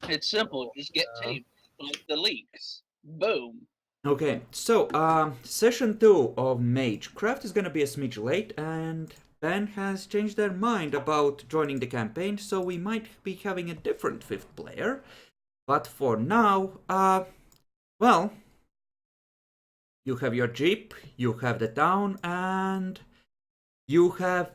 It's simple. Just get tape like the leaks. Boom. Okay, so session 2 of Mage. Craft is gonna be a smidge late, and Ben has changed their mind about joining the campaign, so we might be having a different fifth player. But for now, well, you have your jeep, you have the town, and you have,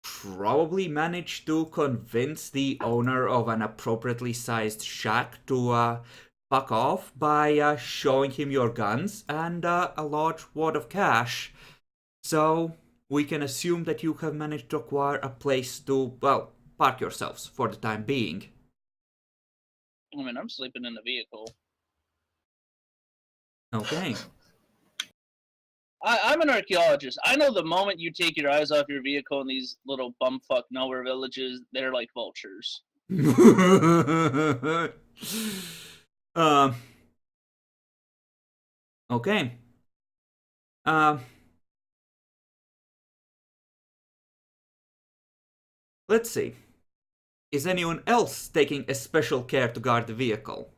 probably managed to convince the owner of an appropriately sized shack to fuck off by showing him your guns and a large wad of cash. So we can assume that you have managed to acquire a place to, well, park yourselves for the time being. I mean, I'm sleeping in the vehicle. Okay. I'm an archaeologist. I know the moment you take your eyes off your vehicle in these little bumfuck nowhere villages, they're like vultures. um. Okay. Um. Let's see. Is anyone else taking a special care to guard the vehicle?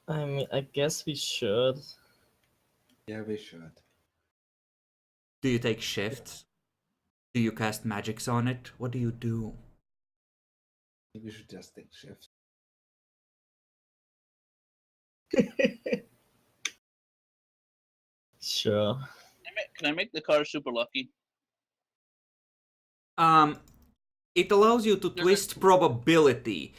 I mean, I guess we should. Yeah, we should. Do you take shifts? Do you cast magics on it? What do you do? Maybe we should just take shifts. Sure. Can I make the car super lucky? It allows you to twist probability.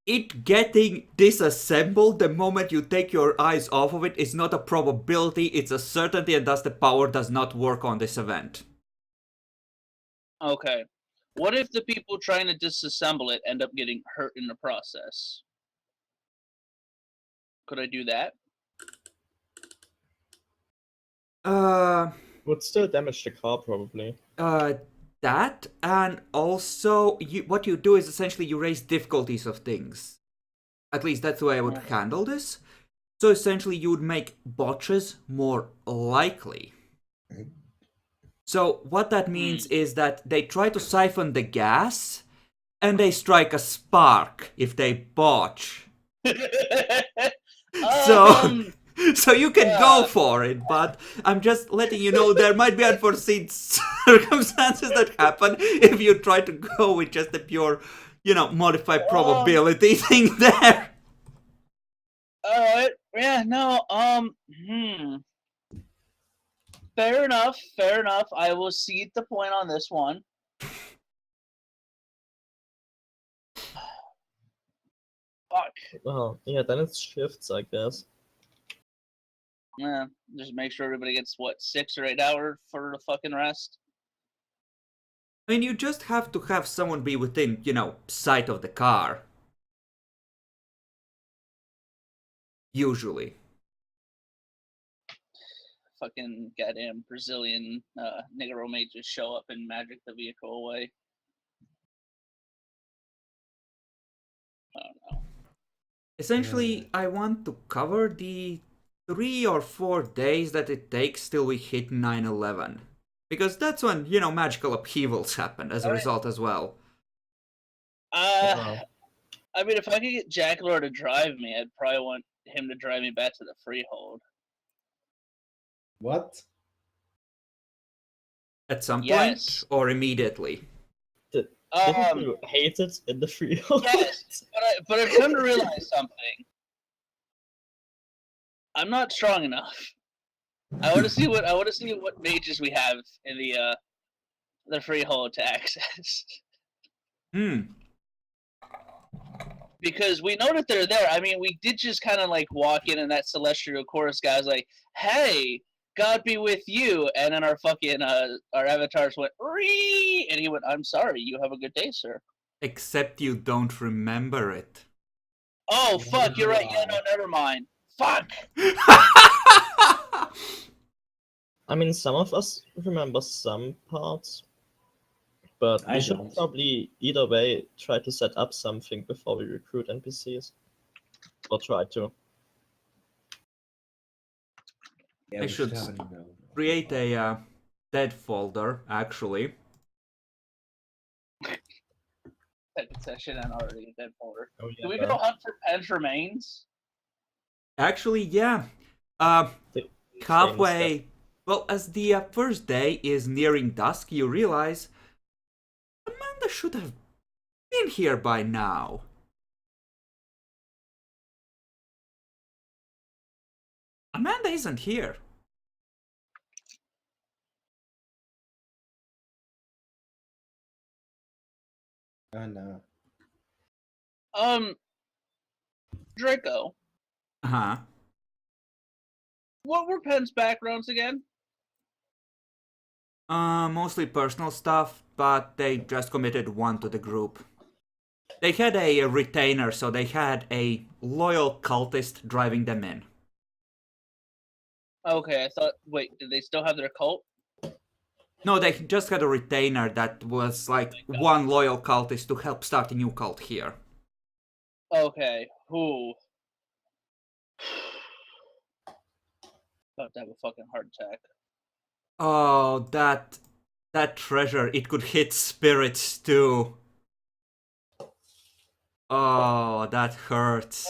It getting disassembled the moment you take your eyes off of it is not a probability, it's a certainty, and thus the power does not work on this event. Okay. What if the people trying to disassemble it end up getting hurt in the process? Could I do that? Would still damage the car, probably. That, and also, what you do is essentially you raise difficulties of things. At least that's the way I would handle this. So essentially you would make botches more likely. So what that means is that they try to siphon the gas, and they strike a spark if they botch. So you can go for it, but I'm just letting you know there might be unforeseen circumstances that happen if you try to go with just a pure, modified probability thing there. Alright. Yeah, no, Fair enough, fair enough. I will cede the point on this one. Fuck. Well, yeah, then it's shifts, I guess. Yeah, just make sure everybody gets, what, 6 or 8 hours for the fucking rest? I mean, you just have to have someone be within, sight of the car. Usually. Fucking goddamn Brazilian Negro may just show up and magic the vehicle away. I don't know. Essentially, I want to cover the 3 or 4 days that it takes till we hit 9/11. Because that's when, magical upheavals happen as a result as well. I mean, if I could get Jackalor to drive me, I'd probably want him to drive me back to the freehold. What? At some Yes. point, or immediately? Didn't you hate it in the freehold? Yes, but I've come to realize something. I'm not strong enough. I want to see what mages we have in the freehold to access. Because we know that they're there. I mean, we did just kind of like walk in, and that celestial chorus guy was like, "Hey, God be with you," and then our fucking our avatars went, "Ree!" and he went, "I'm sorry. You have a good day, sir." Except you don't remember it. Oh fuck! You're right. Yeah, no, never mind. Fuck. I mean, some of us remember some parts, but we should probably either way try to set up something before we recruit NPCs. Or try to. Yeah, I should create a dead folder, actually. second session and already dead for. Oh, Can we go hunt for Pen's remains? Actually, yeah. The Halfway. Well, as the first day is nearing dusk, you realize Amanda should have been here by now. Amanda isn't here. Oh no. Draco. Uh-huh. What were Pen's backgrounds again? Mostly personal stuff, but they just committed one to the group. They had a retainer, so they had a loyal cultist driving them in. Okay, I thought. Wait, did they still have their cult? No, they just had a retainer that was like one loyal cultist to help start a new cult here. Okay, who? About to have a fucking heart attack. Oh, that treasure, it could hit spirits too. Oh, that hurts.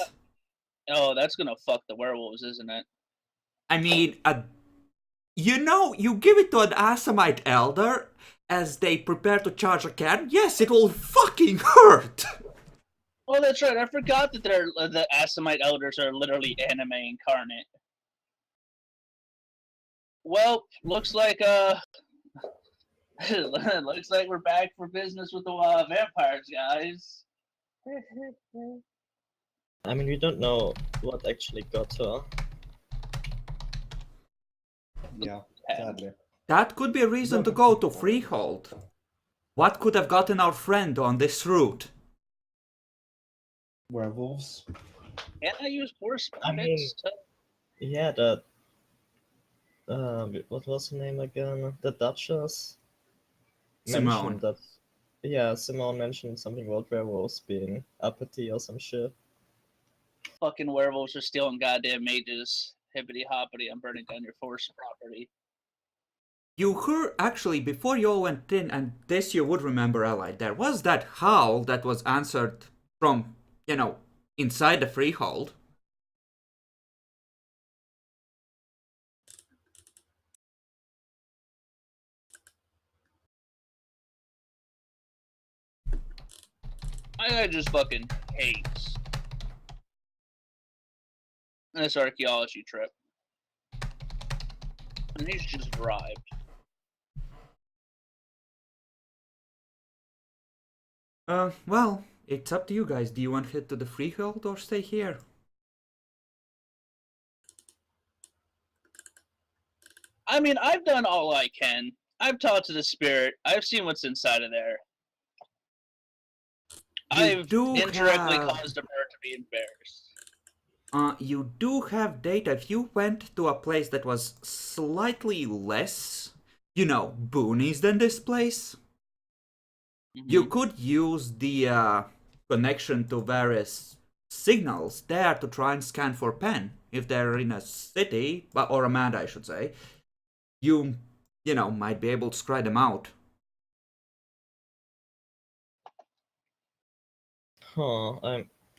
Oh, that's gonna fuck the werewolves, isn't it? I mean, you give it to an Asamite elder as they prepare to charge a cannon. Yes, it will fucking hurt. Oh, that's right. I forgot that the Asamite elders are literally anime incarnate. Well, looks like looks like we're back for business with the vampires, guys. I mean, we don't know what actually got her. Yeah, sadly. That could be a reason to go to Freehold. What could have gotten our friend on this route? Werewolves. Can't I use correspondence? I mean- Yeah, that. What was her name again? The Duchess. Simone. Mentioned that. Yeah, Simone mentioned something about werewolves being uppity or some shit. Fucking werewolves are stealing goddamn mages. Hippity hoppity, I'm burning down your forest property. You heard, actually, before you all went in, and this you would remember, Allied, there was that howl that was answered from, inside the Freehold. My guy just fucking hates this archaeology trip. And he's just bribed. Well, it's up to you guys. Do you want to head to the Freehold or stay here? I mean, I've done all I can. I've talked to the spirit. I've seen what's inside of there. I've indirectly caused a bird to be embarrassed. You do have data. If you went to a place that was slightly less, boonies than this place, you could use the connection to various signals there to try and scan for Pen. If they're in a city, or Amanda, I should say, you might be able to scry them out. Huh,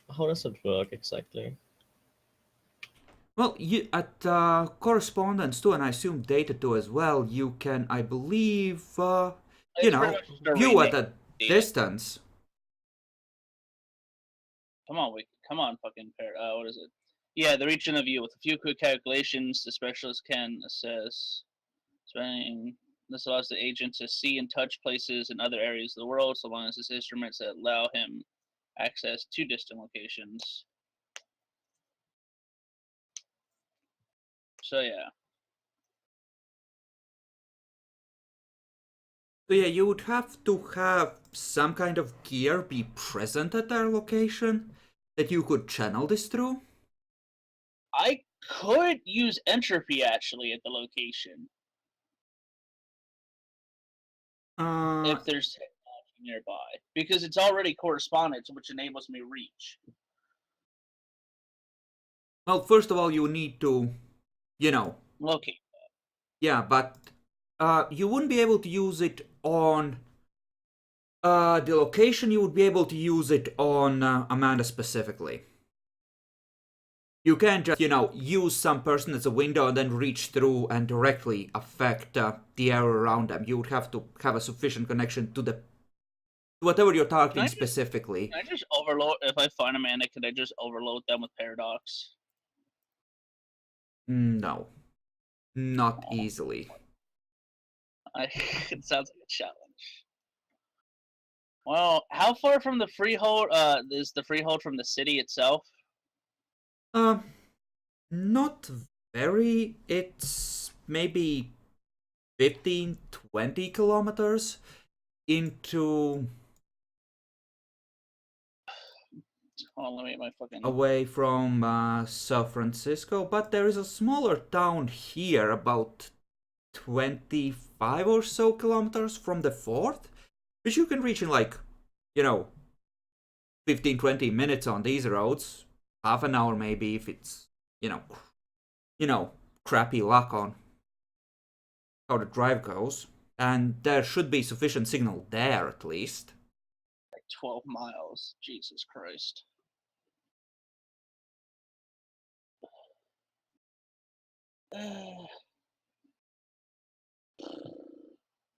how does it work exactly? Well, you at correspondence too, and I assume data too as well. You can, I believe, view at a distance. Come on, fucking pair. What is it? Yeah, the region of view. With a few quick calculations, the specialist can assess. This allows the agent to see and touch places in other areas of the world, so long as his instruments allow him access to distant locations. So yeah. So yeah, you would have to have some kind of gear be present at their location that you could channel this through. I could use entropy actually at the location. If there's technology nearby. Because it's already correspondence, which enables me reach. Well, first of all, you need to, Locate. Yeah, but you wouldn't be able to use it on The location, you would be able to use it on Amanda specifically. You can't just, use some person as a window and then reach through and directly affect the area around them. You would have to have a sufficient connection to whatever you're targeting specifically. Can I just overload, if I find Amanda, can I just overload them with Paradox? No. Not easily. It sounds like a challenge. Well, how far from the freehold is the freehold from the city itself? Not very. It's maybe 15, 20 kilometers into Hold on, let me get my fucking... away from San Francisco, but there is a smaller town here about 25 or so kilometers from the fort, which you can reach in 15-20 minutes on these roads, half an hour maybe if it's crappy luck on how the drive goes, and there should be sufficient signal there at least. Like 12 miles. Jesus Christ.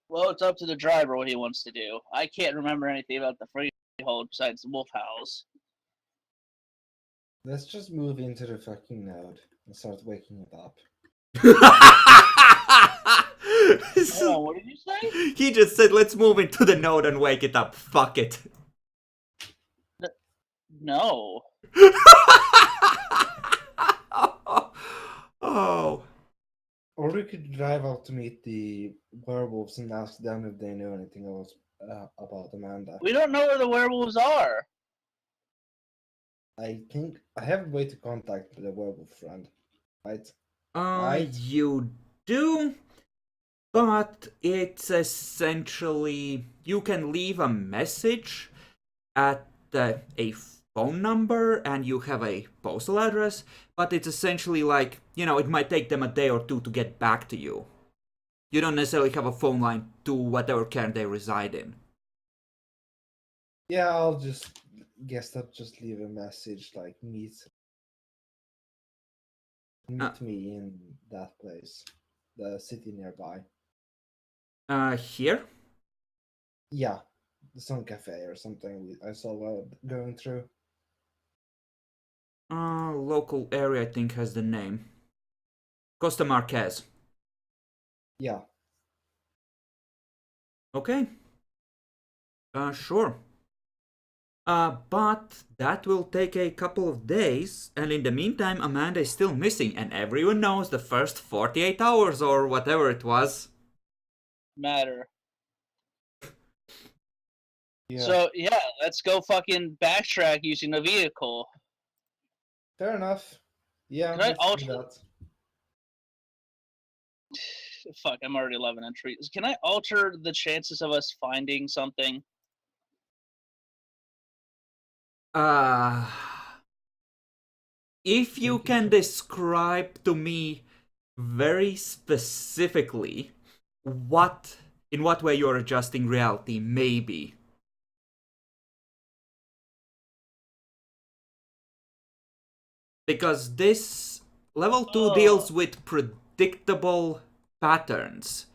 Well, it's up to the driver what he wants to do. I can't remember anything about the freehold besides the wolf howls. Let's just move into the fucking node and start waking it up. Hold on, what did you say? He just said, let's move into the node and wake it up. Fuck it. No. Oh. Or we could drive out to meet the werewolves and ask them if they know anything else about Amanda. We don't know where the werewolves are. I think I have a way to contact the werewolf friend, right? You do, but it's essentially you can leave a message at a phone number and you have a postal address, but it's essentially like, it might take them a day or two to get back to you. You don't necessarily have a phone line to whatever cairn they reside in. Yeah, I'll just leave a message like meet me in that place, the city nearby. Here? Yeah, the Sun Cafe or something I saw while going through. Local area I think has the name. Costa Marquez. Yeah. Okay. Sure. But that will take a couple of days, and in the meantime, Amanda is still missing, and everyone knows the first 48 hours or whatever it was Matter. Yeah. So, yeah, let's go fucking backtrack using the vehicle. Fair enough. Yeah, Can I let's do alter- that. Fuck, I'm already 11 entries. Can I alter the chances of us finding something? If you can describe to me very specifically in what way you're adjusting reality, maybe. Because this level 2 deals with predictable patterns.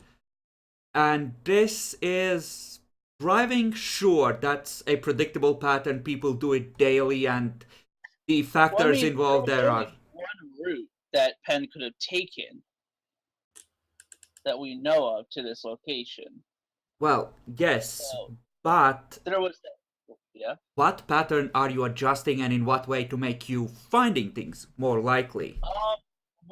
And this is driving, sure, that's a predictable pattern. People do it daily, and the factors involved there are... one route that Penn could have taken that we know of to this location. Well, yes, but... There was that. Yeah. What pattern are you adjusting, and in what way to make you finding things more likely?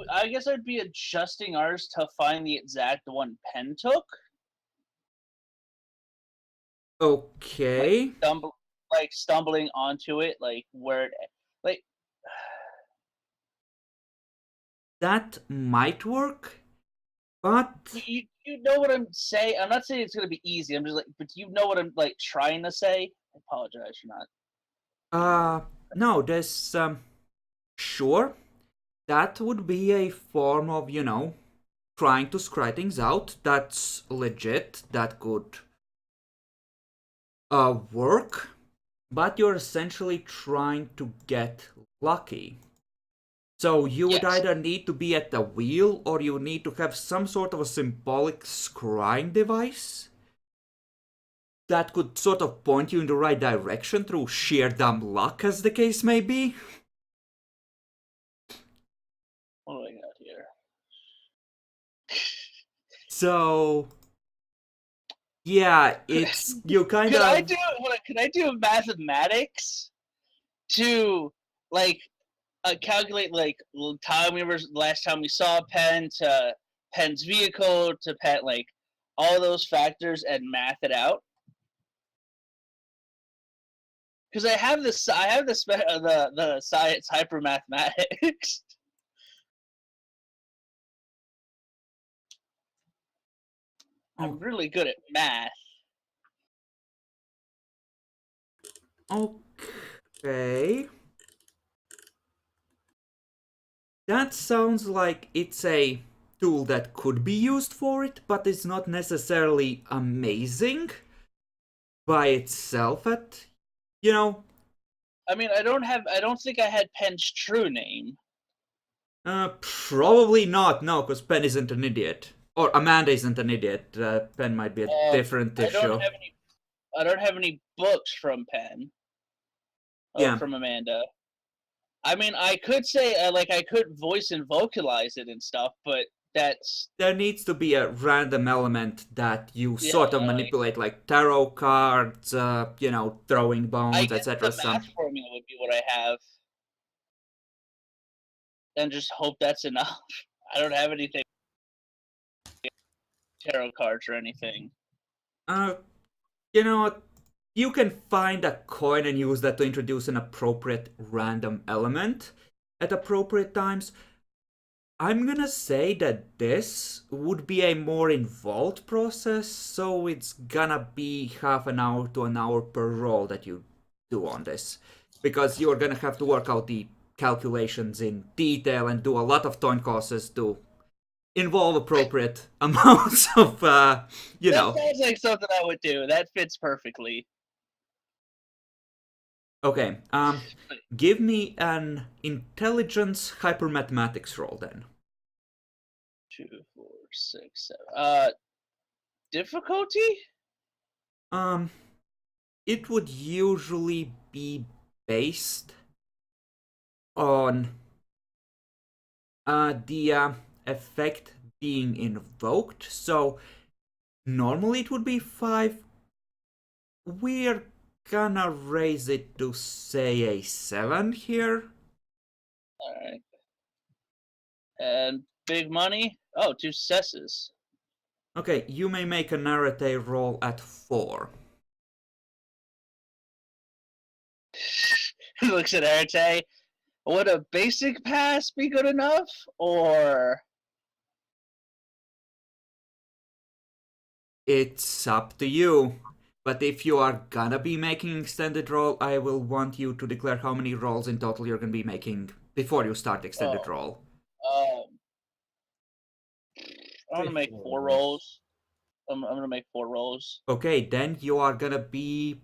I guess I'd be adjusting ours to find the exact one Penn took. Okay. Stumbling onto it, like where it, like. That might work, but You know what I'm saying? I'm not saying it's gonna be easy. I'm just like, but you know what I'm like trying to say. I apologize for not. No, there's sure, that would be a form of, trying to scry things out. That's legit. That could work, but you're essentially trying to get lucky. So you would Yes. either need to be at the wheel, or you need to have some sort of a symbolic scrying device that could sort of point you in the right direction through sheer dumb luck, as the case may be. What do I got here? So, yeah, it's you kind Could of. could I do mathematics to like calculate like time we were last time we saw Penn to Penn's vehicle to Penn, like all those factors and math it out? Because I have the science hyper mathematics. I'm really good at math. Okay. That sounds like it's a tool that could be used for it, but it's not necessarily amazing by itself at, you know, I mean, I don't think I had Penn's true name. probably not, no, because Penn isn't an idiot. Or Amanda isn't an idiot. Penn might be a different I issue. don't have any books from Penn. Yeah. From Amanda. I mean, I could say I could voice and vocalize it and stuff, but that's There needs to be a random element that you Yeah, sort of manipulate, like tarot cards, throwing I bones, guess etc. the math formula would be what I have, and just hope that's enough. I don't have anything tarot cards or anything. You know what? You can find a coin and use that to introduce an appropriate random element at appropriate times. I'm gonna say that this would be a more involved process, so it's gonna be half an hour to an hour per roll that you do on this. Because you're gonna have to work out the calculations in detail and do a lot of coin courses to involve appropriate amounts of, That sounds like something I would do. That fits perfectly. Okay, give me an intelligence hypermathematics roll then. 2, 4, 6, 7. Difficulty? It would usually be based on the effect being invoked. So normally it would be 5. We're gonna raise it to say a 7 here. Alright. And big money? Oh, 2 successes. Okay, you may make a narrative roll at 4. Looks at Arete. Would a basic pass be good enough? Or It's up to you. But if you are gonna be making extended roll, I will want you to declare how many rolls in total you're gonna be making before you start extended roll. I'm gonna make 4 rolls. I'm gonna make 4 rolls. Okay, then you are gonna be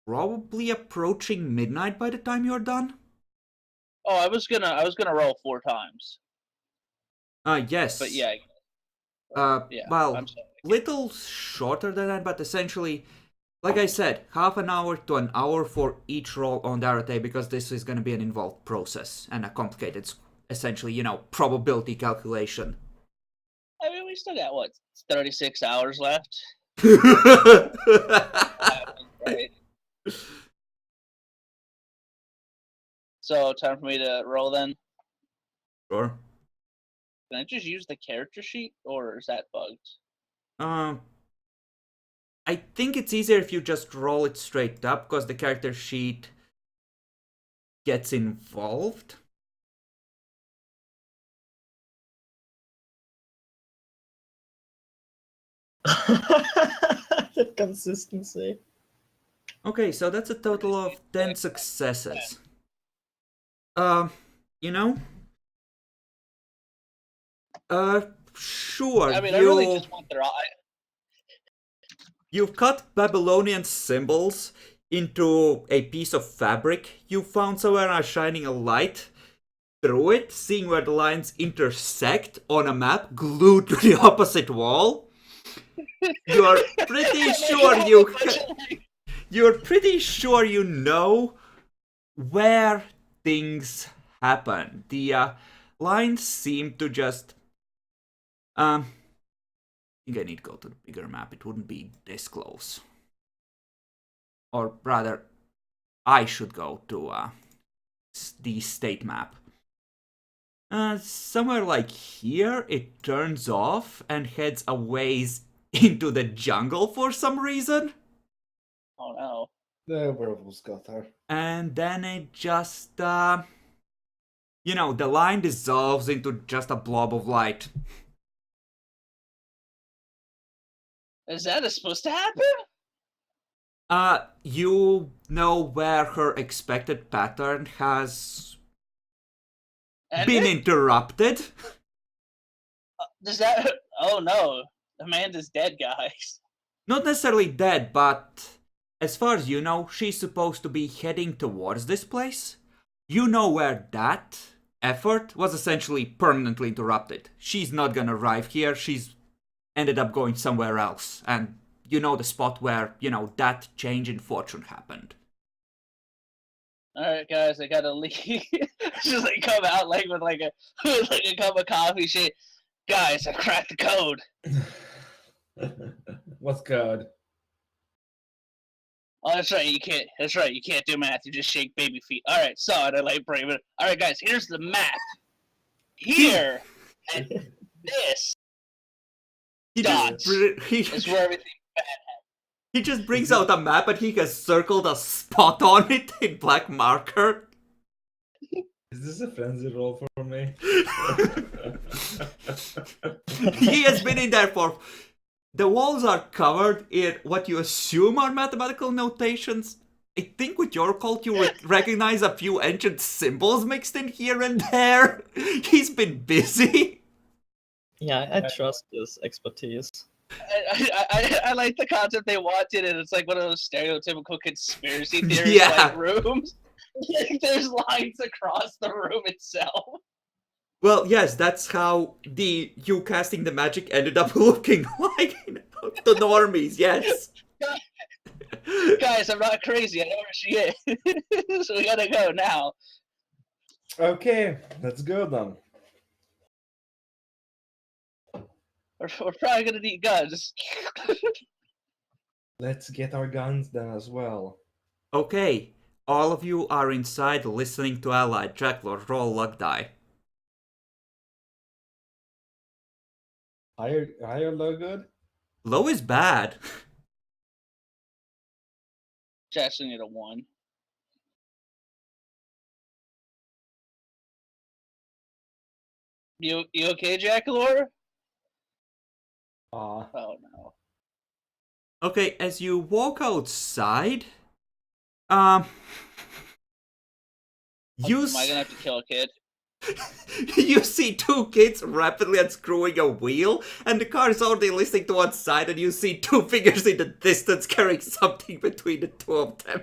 probably approaching midnight by the time you're done. Oh, I was gonna roll 4 times. Yes. But yeah. Yeah. Well, I'm sorry. little shorter than that, but essentially, like I said, half an hour to an hour for each roll on Darate, because this is gonna be an involved process and a complicated, essentially, probability calculation. I mean, we still got 36 hours left. Right? So time for me to roll then. Sure. Can I just use the character sheet, or is that bugged? I think it's easier if you just roll it straight up, because the character sheet gets involved. The consistency. Okay, so that's a total of 10 successes. Sure. I mean, I really just want their eye. You've cut Babylonian symbols into a piece of fabric you found somewhere and are shining a light through it, seeing where the lines intersect on a map glued to the opposite wall. You're pretty sure you're pretty sure you know where things happen. The lines seem to just I think I need to go to the bigger map. It wouldn't be this close. Or rather, I should go to the state map. Somewhere like here, it turns off and heads a ways into the jungle for some reason. Oh no. The werewolves got her. And then it just, the line dissolves into just a blob of light. Is that supposed to happen? You know where her expected pattern has been interrupted. Does that? Oh no, Amanda's dead, guys. Not necessarily dead, but as far as you know, she's supposed to be heading towards this place. You know where that effort was essentially permanently interrupted. She's not gonna arrive here, she's ended up going somewhere else. And you know the spot where, that change in fortune happened. Alright guys, I gotta leave. Just like come out like with like a cup of coffee shit. Guys, I cracked the code. What's good? Oh, that's right. You can't. That's right. You can't do math. You just shake baby feet. All right. Saw it. I like brave it. All right, guys. Here's the map. Here and this dot is where everything bad happens. He just brings out a map and he has circled a spot on it in black marker. Is this a frenzy roll for me? He has been in there for... The walls are covered in what you assume are mathematical notations. I think with your cult you would recognize a few ancient symbols mixed in here and there. He's been busy. Yeah, I trust his expertise. I like the concept they wanted, and it's like one of those stereotypical conspiracy theories Yeah. like rooms. Like, there's lines across the room itself. Well, yes, that's how you casting the magic ended up looking like to normies, yes. Guys, I'm not crazy. I know where she is. So we gotta go now. Okay, let's go then. We're probably gonna need guns. Let's get our guns then as well. Okay, all of you are inside listening to Allied. Dracula, roll luck die. Higher low good? Low is bad. Jackson need a 1. You okay, Jackalor? Ah, Oh no. Okay, as you walk outside, you Am I gonna have to kill a kid? you see two kids rapidly unscrewing a wheel, and the car is already listening to one side, and you see two figures in the distance carrying something between the two of them.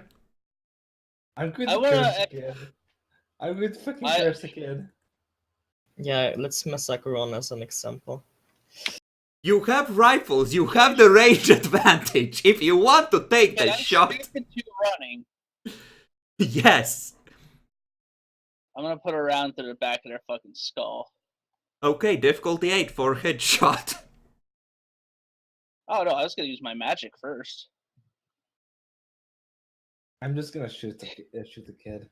I'm going I to wanna- curse a kid. I'm going to fucking curse a kid. Yeah, let's massacre on as an example. You have rifles, you have the range advantage. If you want to take Can the I shot, shoot the 2 running? yes. I'm gonna put a round through the back of their fucking skull. Okay, difficulty 8 for headshot. Oh no, I was gonna use my magic first. I'm just gonna shoot the kid.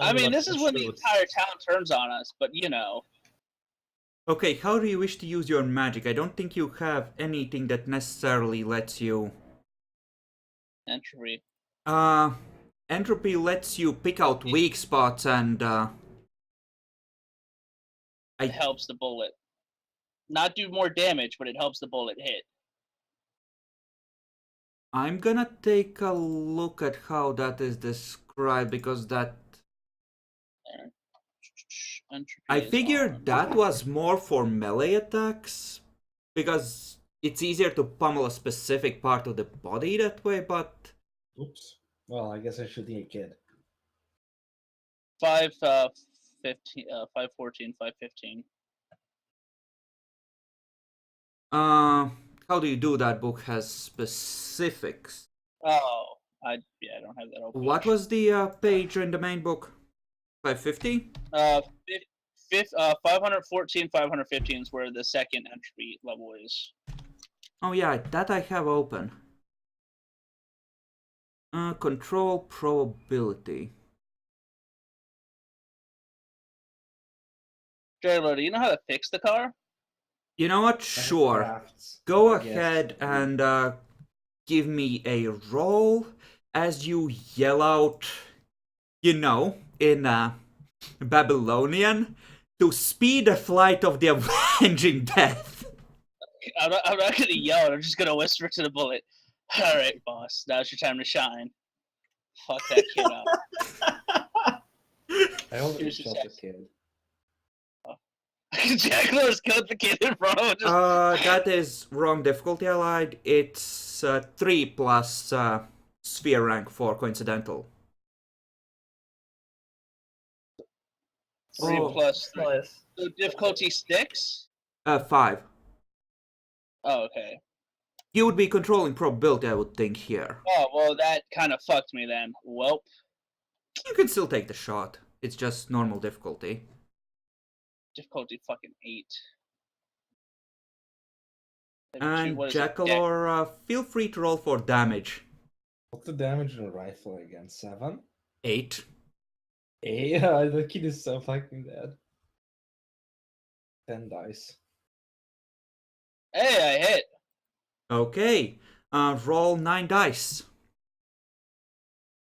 I mean, this is when the Shoot. entire town turns on us, but you know. Okay, how do you wish to use your magic? I don't think you have anything that necessarily lets you... Entropy. Entropy lets you pick out weak spots and, It helps the bullet. Not do more damage, but it helps the bullet hit. I'm gonna take a look at how that is described, because that... There. Entropy I is figured on. that was more for melee attacks, because it's easier to pummel a specific part of the body that way, but Oops. Well, I guess I should be a kid. 515, 514, 515. how do you do that? Book has specifics. Oh, I don't have that open. What was the page in the main book? 550? 514, 515 is where the second entry level is. Oh yeah, that I have open. Control probability. Draylo, do you know how to fix the car? You know what? I have Sure. crafts, Go I guess. ahead and give me a roll as you yell out, you know, in Babylonian, to speed the flight of the avenging death. I'm not gonna yell. I'm just gonna whisper to the bullet. All right, boss. Now's your time to shine. Fuck that kid up. I already Here's your shot the text. kid. Jack Lewis killed the kid in front of him. Just... That is wrong difficulty allied. It's 3 plus sphere rank for coincidental. 3 Oh. plus 3. Nice. So difficulty 6? 5. Oh, okay. You would be controlling probability, I would think, here. Oh, well, that kind of fucked me then. Welp. You can still take the shot. It's just normal difficulty. Difficulty fucking 8. And Jackalor, feel free to roll for damage. What's the damage on a rifle again? 7? 8. Yeah, the kid is so fucking dead. 10 dice. Hey, I hit. Okay. Roll 9 dice.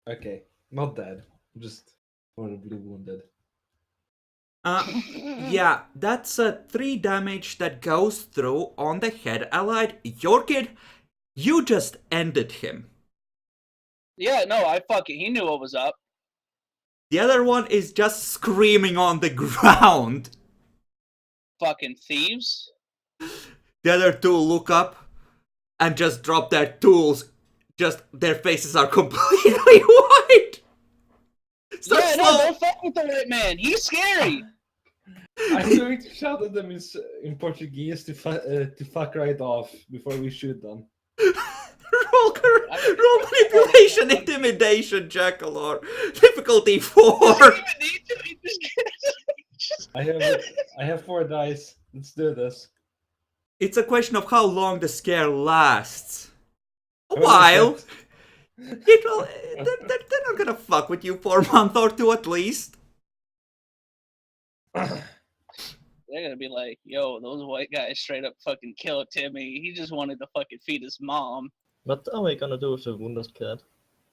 Okay, not dead. Just horribly wounded. Yeah, that's 3 damage that goes through on the head allied. Your kid, you just ended him. Yeah, no, I fucking... He knew what was up. The other one is just screaming on the ground. Fucking thieves. The other two look up and just drop their tools. Just their faces are completely white. So Yeah, no, slow. don't fuck with the white man. He's scary. I'm going to shout at them in Portuguese to fuck right off before we shoot them. Roll manipulation, intimidation, Jackalor. Difficulty 4. I have 4 dice. Let's do this. It's a question of how long the scare lasts. A Well, while. They're not gonna fuck with you for a month or 2 at least. They're gonna be like, yo, those white guys straight up fucking killed Timmy. He just wanted to fucking feed his mom. What are we gonna do with the wounded kid?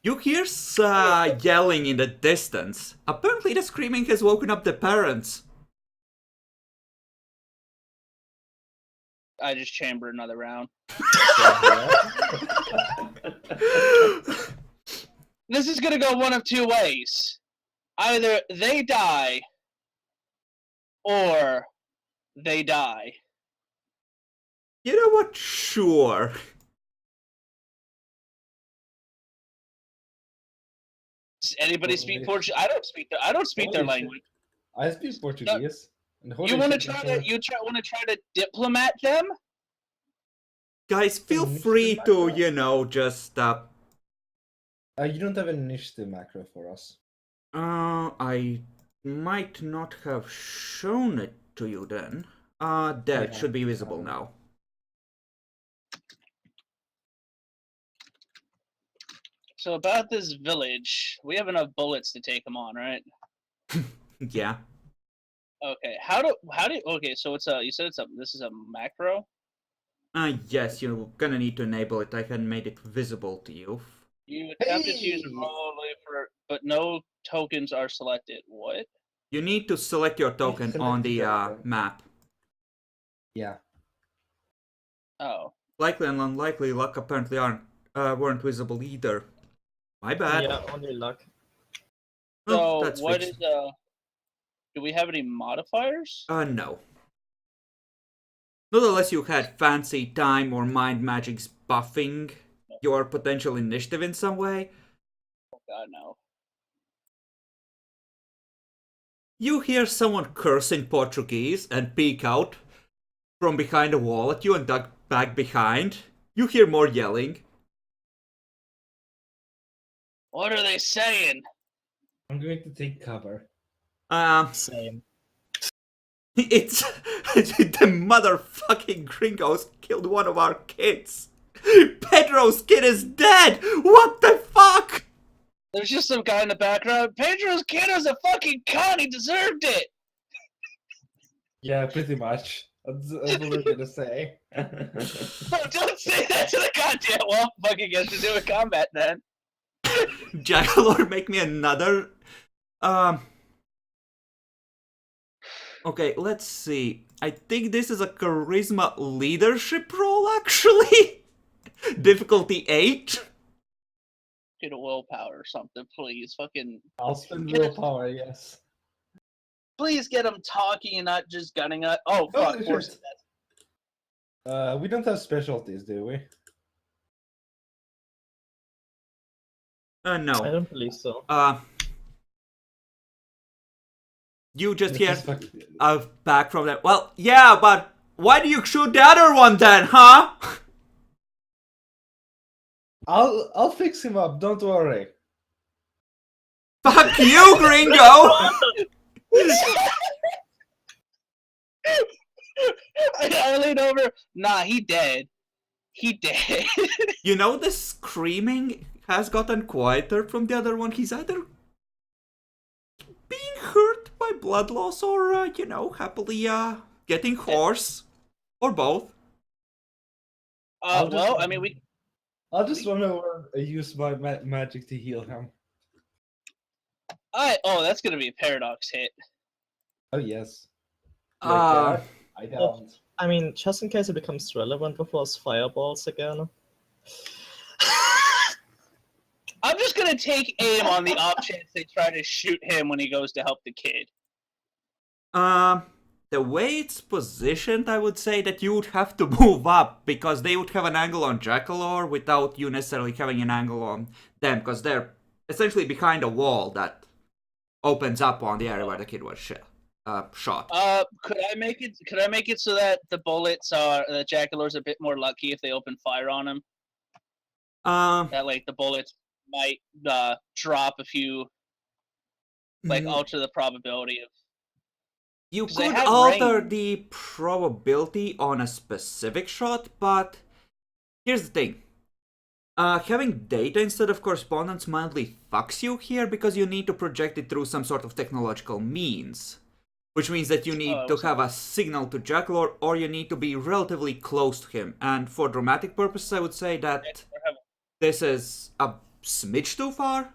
You hear yelling in the distance. Apparently the screaming has woken up the parents. I just chamber another round. This is gonna go one of 2 ways. Either they die, or they die. You know what? Sure. Does anybody speak Portuguese? I don't speak their language. I speak Portuguese. You want to try to diplomat them? Guys, feel free to, you know, just you don't have an initiative macro for us. I might not have shown it to you then. There, it should be visible now. So about this village, we have enough bullets to take them on, right? Yeah. Okay. Okay, so this is a macro. Yes, you're gonna need to enable it. I hadn't made it visible to you. You attempted to use a roll but no tokens are selected. What? You need to select your token on the map. Yeah. Oh. Likely and unlikely luck apparently weren't visible either. My bad. Yeah, only luck. Oh, So that's what fixed. is? Do we have any modifiers? No. Not unless you had fancy time or mind magics buffing your potential initiative in some way. Oh god, no. You hear someone curse in Portuguese and peek out from behind a wall at you and duck back behind. You hear more yelling. What are they saying? I'm going to take cover. Same. It's the motherfucking gringos killed one of our kids. Pedro's kid is dead. What the fuck? There's just some guy in the background. Pedro's kid was a fucking con. He deserved it. Yeah, pretty much. That's what we're gonna say. Oh, don't say that to the goddamn wall. Fucking guess to do a combat then. Jackalor, make me another. Okay, let's see. I think this is a charisma leadership role, actually. Difficulty 8. Get a willpower or something, please. Fucking, I'll spend willpower, yes. please get him talking and not just gunning it. Oh fuck, Holy force shit. that. We don't have specialties, do we? I No. don't believe so. You just This hear is fuck- back from that. Well, yeah, but why do you shoot the other one then, huh? I'll fix him up, don't worry. Fuck you, gringo! I lean over. Nah, he dead. He dead. You know, the screaming has gotten quieter from the other one. He's either being hurt by blood loss or, happily, getting hoarse. Or both. Well, I mean, we. I'll just run over and use my magic to heal him. Oh, that's gonna be a paradox hit. Oh, yes. Uh, I don't. I mean, just in case it becomes relevant before his fireballs again. I'm just gonna take aim on the off chance they try to shoot him when he goes to help the kid. The way it's positioned, I would say that you would have to move up because they would have an angle on Jackalor without you necessarily having an angle on them because they're essentially behind a wall that opens up on the area where the kid was shot. Could I make it? Could I make it so that the bullets are the Jackalor's a bit more lucky if they open fire on him? That like the bullets might drop a few, like alter the probability of. You 'Cause they could have alter range. the probability on a specific shot, but here's the thing. Having data instead of correspondence mildly fucks you here because you need to project it through some sort of technological means. Which means that you need to have a signal to Jackalor or you need to be relatively close to him. And for dramatic purposes, I would say that this is a smidge too far.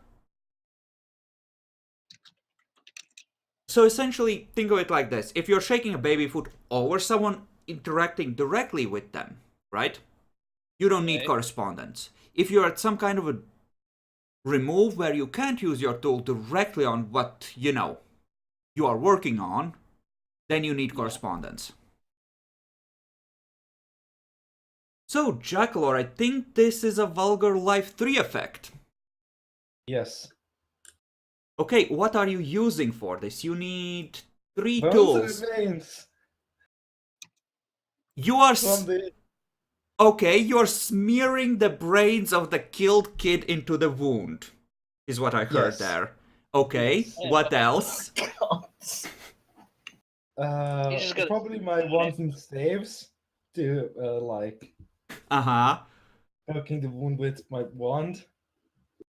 So essentially, think of it like this. If you're shaking a baby foot over someone interacting directly with them, right? You don't need correspondence. If you're at some kind of a remove where you can't use your tool directly on what, you are working on, then you need correspondence. So, Jackalor, I think this is a Vulgar Life 3 effect. Yes. Okay, what are you using for this? You need 3 Bones tools. and veins You are... from the... Okay, you're smearing the brains of the killed kid into the wound. Is what I heard Yes. there. Okay, Yes. what else? just gotta- Probably my wands and staves to Uh-huh. poking the wound with my wand.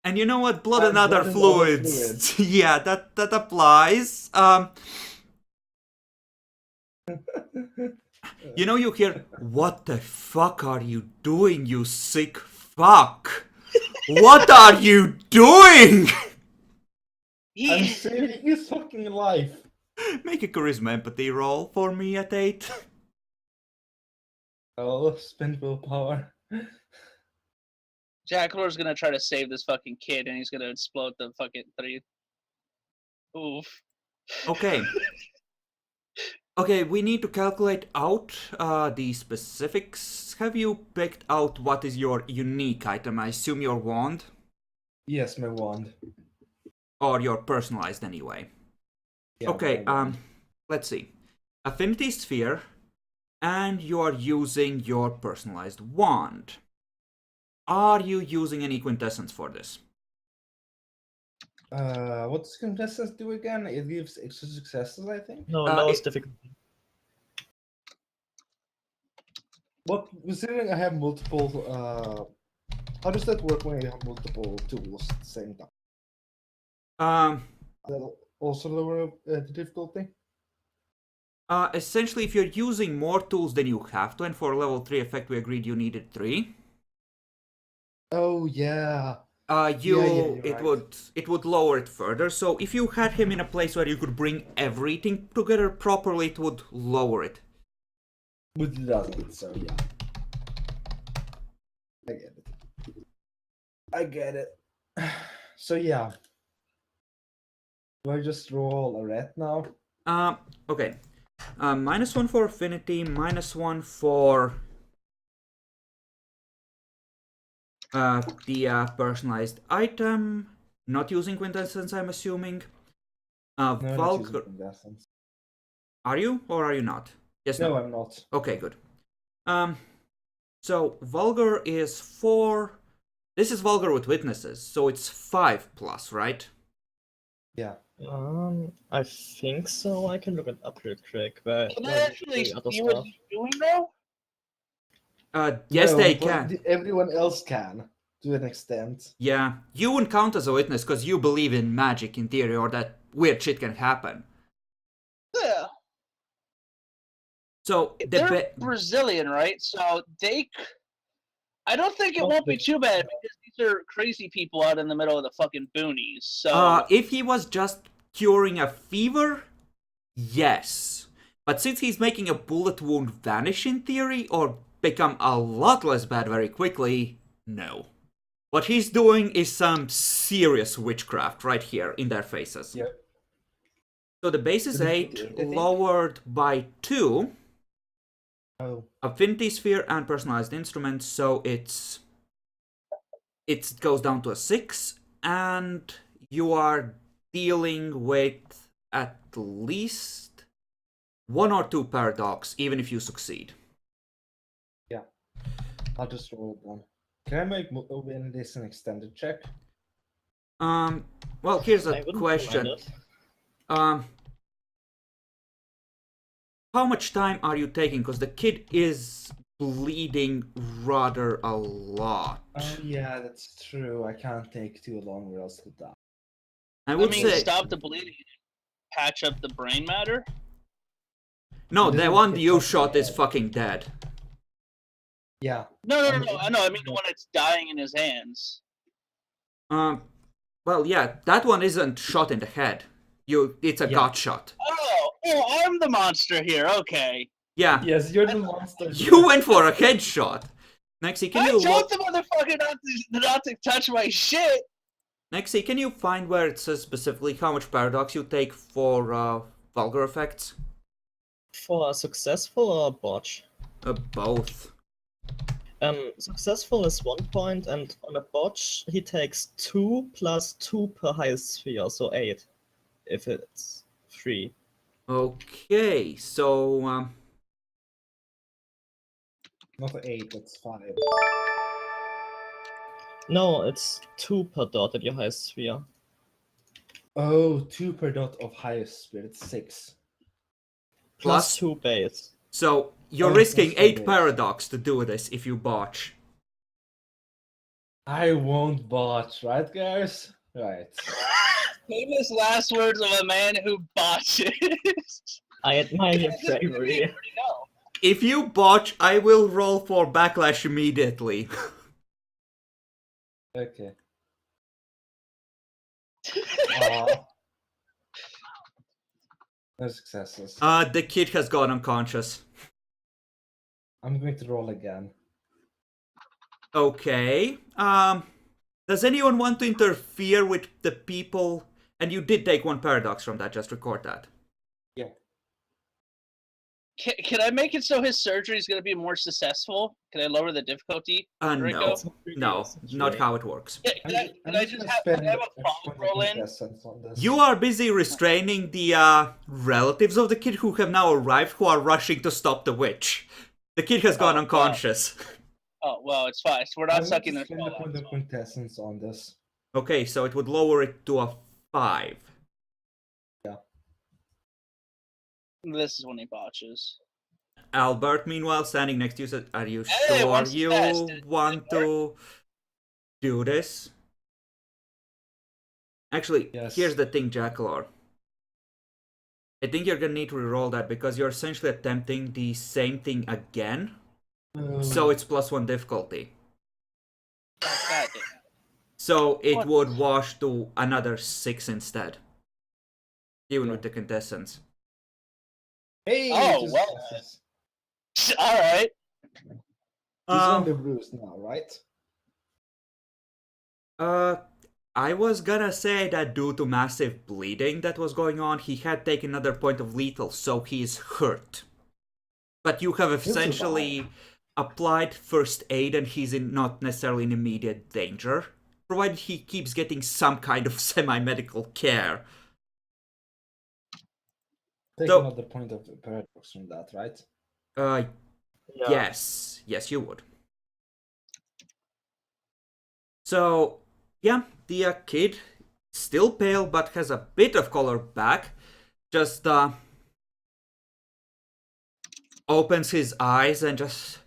And you know what? Blood And and other blood and other fluids. Yeah, that applies. You hear, what the fuck are you doing, you sick fuck? What are you doing? I'm saving his fucking life. Make a charisma empathy roll for me at 8. I'll spend willpower. Jackalor's gonna try to save this fucking kid, and he's gonna explode the fucking 3. Oof. Okay. Okay, we need to calculate out the specifics. Have you picked out what is your unique item? I assume your wand? Yes, my wand. Or your personalized anyway. Yeah, Okay, my wand. let's see. Affinity sphere, and you are using your personalized wand. Are you using any quintessence for this? What does contestants do again? It gives extra successes, I think. No, Uh, lowest it- difficulty. What, considering I have multiple, how does that work when you have multiple tools at the same time? That'll also lower the difficulty? Essentially, if you're using more tools than you have to, and for a level 3 effect we agreed you needed 3, Oh, yeah. you'll you're it right. would lower it further. So if you had him in a place where you could bring everything together properly, it would lower it. But it doesn't, so yeah. I get it. I get it. So yeah. Do I just roll a rat now? Okay. -1 for affinity, -1 for the personalized item. Not using quintessence, I'm assuming. No, I'm not using Vulgar. contestants. Are you or are you not? Yes. No, I'm not. Okay, good. So vulgar is 4. This is vulgar with witnesses, so it's 5+, right? Yeah. I think so. I can look it up real quick. But Can they actually see what he's doing though? Yes, No, they but can. everyone else can, to an extent. Yeah, you wouldn't count as a witness because you believe in magic in theory, or that weird shit can happen. Yeah. So They're Brazilian, right? So I don't think it won't be too bad because these are crazy people out in the middle of the fucking boonies. So if he was just curing a fever, yes. But since he's making a bullet wound vanish in theory, or become a lot less bad very quickly, no. What he's doing is some serious witchcraft right here in their faces. Yep. So the base is 8, lowered by 2. Oh. Affinity sphere and personalized instruments, so it goes down to a 6, and you are dealing with at least 1 or 2 paradox, even if you succeed. Yeah. I'll just roll it down. Can I make win this an extended check? Well, here's a question. How much time are you taking? Because the kid is bleeding rather a lot. Oh yeah, that's true. I can't take too long or else he'll die. I would say stop the bleeding, patch up the brain matter. No, the one you shot is fucking dead. Yeah. No. I know. I mean the one that's dying in his hands. Well, yeah, that one isn't shot in the head. It's a gut shot. Oh, I'm the monster here. Okay. Yeah. Yes, you're the monster. You went for a headshot. Nexi, can you told the motherfucker not to touch my shit. Nexi, can you find where it says specifically how much paradox you take for vulgar effects? For a successful or a botch? Both. Successful is 1 point, and on a botch he takes 2 plus 2 per highest sphere, so 8. If it's 3. Okay, so Not 8, that's 5. No, it's 2 per dot at your highest sphere. Oh, 2 per dot of highest spirit, 6. Plus 2 base. So you're risking 8 paradox to do this if you botch. I won't botch, right, guys? Right. Famous last words of a man who botches. I admire your bravery. If you botch, I will roll for backlash immediately. Okay. No successes. The kid has gone unconscious. I'm going to roll again. Okay. Does anyone want to interfere with the people? And you did take 1 paradox from that, just record that. Yeah. Can I make it so his surgery is going to be more successful? Can I lower the difficulty? No, Rico? no, not how it works. Yeah, can I just have, can I have a profit roll in? On this. You are busy restraining the relatives of the kid who have now arrived, who are rushing to stop the witch. The kid has gone unconscious. Oh, well, it's fine. So we're not I'm sucking going to their spend a soul point out. of quintessence on this. Okay, so it would lower it to a 5. This is when he botches. Albert, meanwhile, standing next to you, said, "Are you Hey, sure what's you best? want to do this?" Actually, Yes. here's the thing, Jackalor. I think you're gonna need to reroll that because you're essentially attempting the same thing again. So it's +1 difficulty. Oh, God damn. So it What? would wash to another 6 instead. Even Yeah. with the contestants. Hey, Oh, it's well. just- All right. He's on the bruise now, right? I was gonna say that due to massive bleeding that was going on, he had taken another point of lethal, so he's hurt. But you have essentially applied first aid and he's not necessarily in immediate danger, provided he keeps getting some kind of semi-medical care. Take So- another point of paradox from that, right? Yeah. Yes, you would. So, yeah, the kid, still pale but has a bit of color back, just opens his eyes and just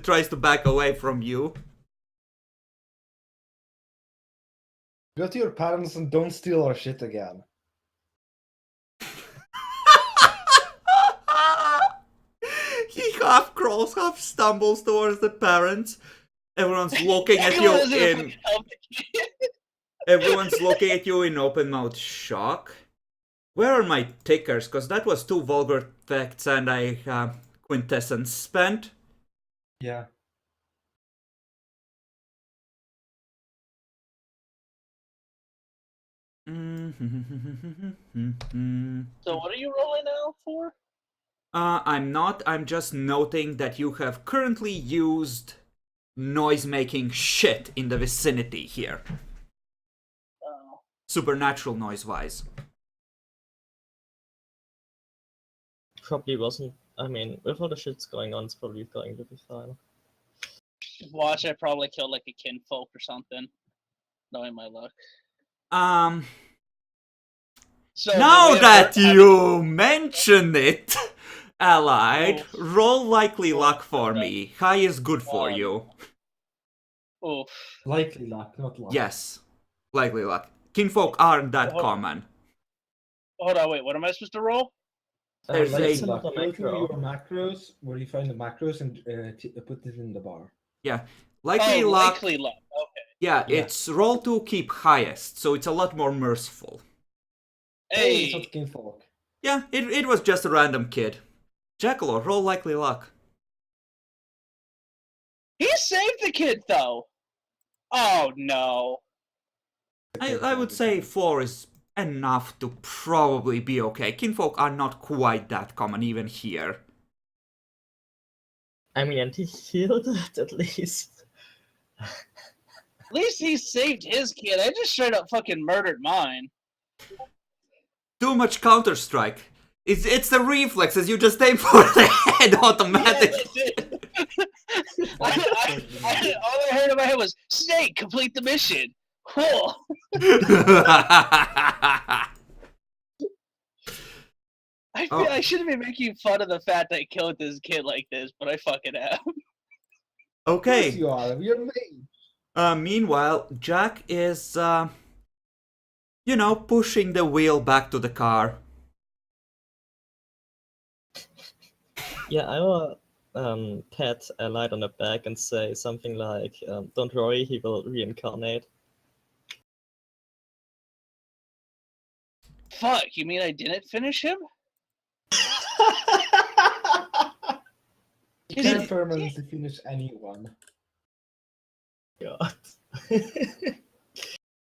tries to back away from you. Go to your parents and don't steal our shit again. He half crawls, half stumbles towards the parents. Everyone's looking at you in. Everyone's looking at you in open mouth shock. Where are my tickers? Because that was 2 vulgar facts and a quintessence spent. Yeah. So what are you rolling now for? I'm not. I'm just noting that you have currently used noise-making shit in the vicinity here. Oh. Supernatural noise-wise. Probably wasn't. I mean, with all the shit's going on, it's probably going to be fine. Watch, I probably killed like a kinfolk or something. Knowing my luck. So Now the way it that worked- you mention it, Allied, Oof. roll likely Oof. luck for me. High is good for you. Oof. Likely luck, not luck. Yes, likely luck. Kinfolk aren't that Hold- common. Hold on, wait. What am I supposed to roll? There's Let's a- send Luck. the Go through macro. your macros, where you find the macros, and put it in the bar. Yeah, likely Oh, luck. likely luck. Okay. Yeah, Yeah. it's roll to keep highest, so it's a lot more merciful. Hey, it's Hey. not kinfolk. Yeah, it was just a random kid. Jackalour, roll likely luck. He saved the kid though. Oh no. I would say 4 is enough to probably be okay. Kinfolk are not quite that common even here. I mean, and he healed it at least. At least he saved his kid. I just straight up fucking murdered mine. Too much Counter-Strike. It's the reflexes, you just aim for the head automatically. All I heard in my head was, Snake, complete the mission. Cool. I shouldn't be making fun of the fact that I killed this kid like this, but I fucking am. Of course Okay. you are. You're made. Meanwhile, Jack is, pushing the wheel back to the car. Yeah, I will pat Allied on the back and say something like, "Don't worry, he will reincarnate." Fuck, you mean I didn't finish him? You can't permanently finish anyone. God.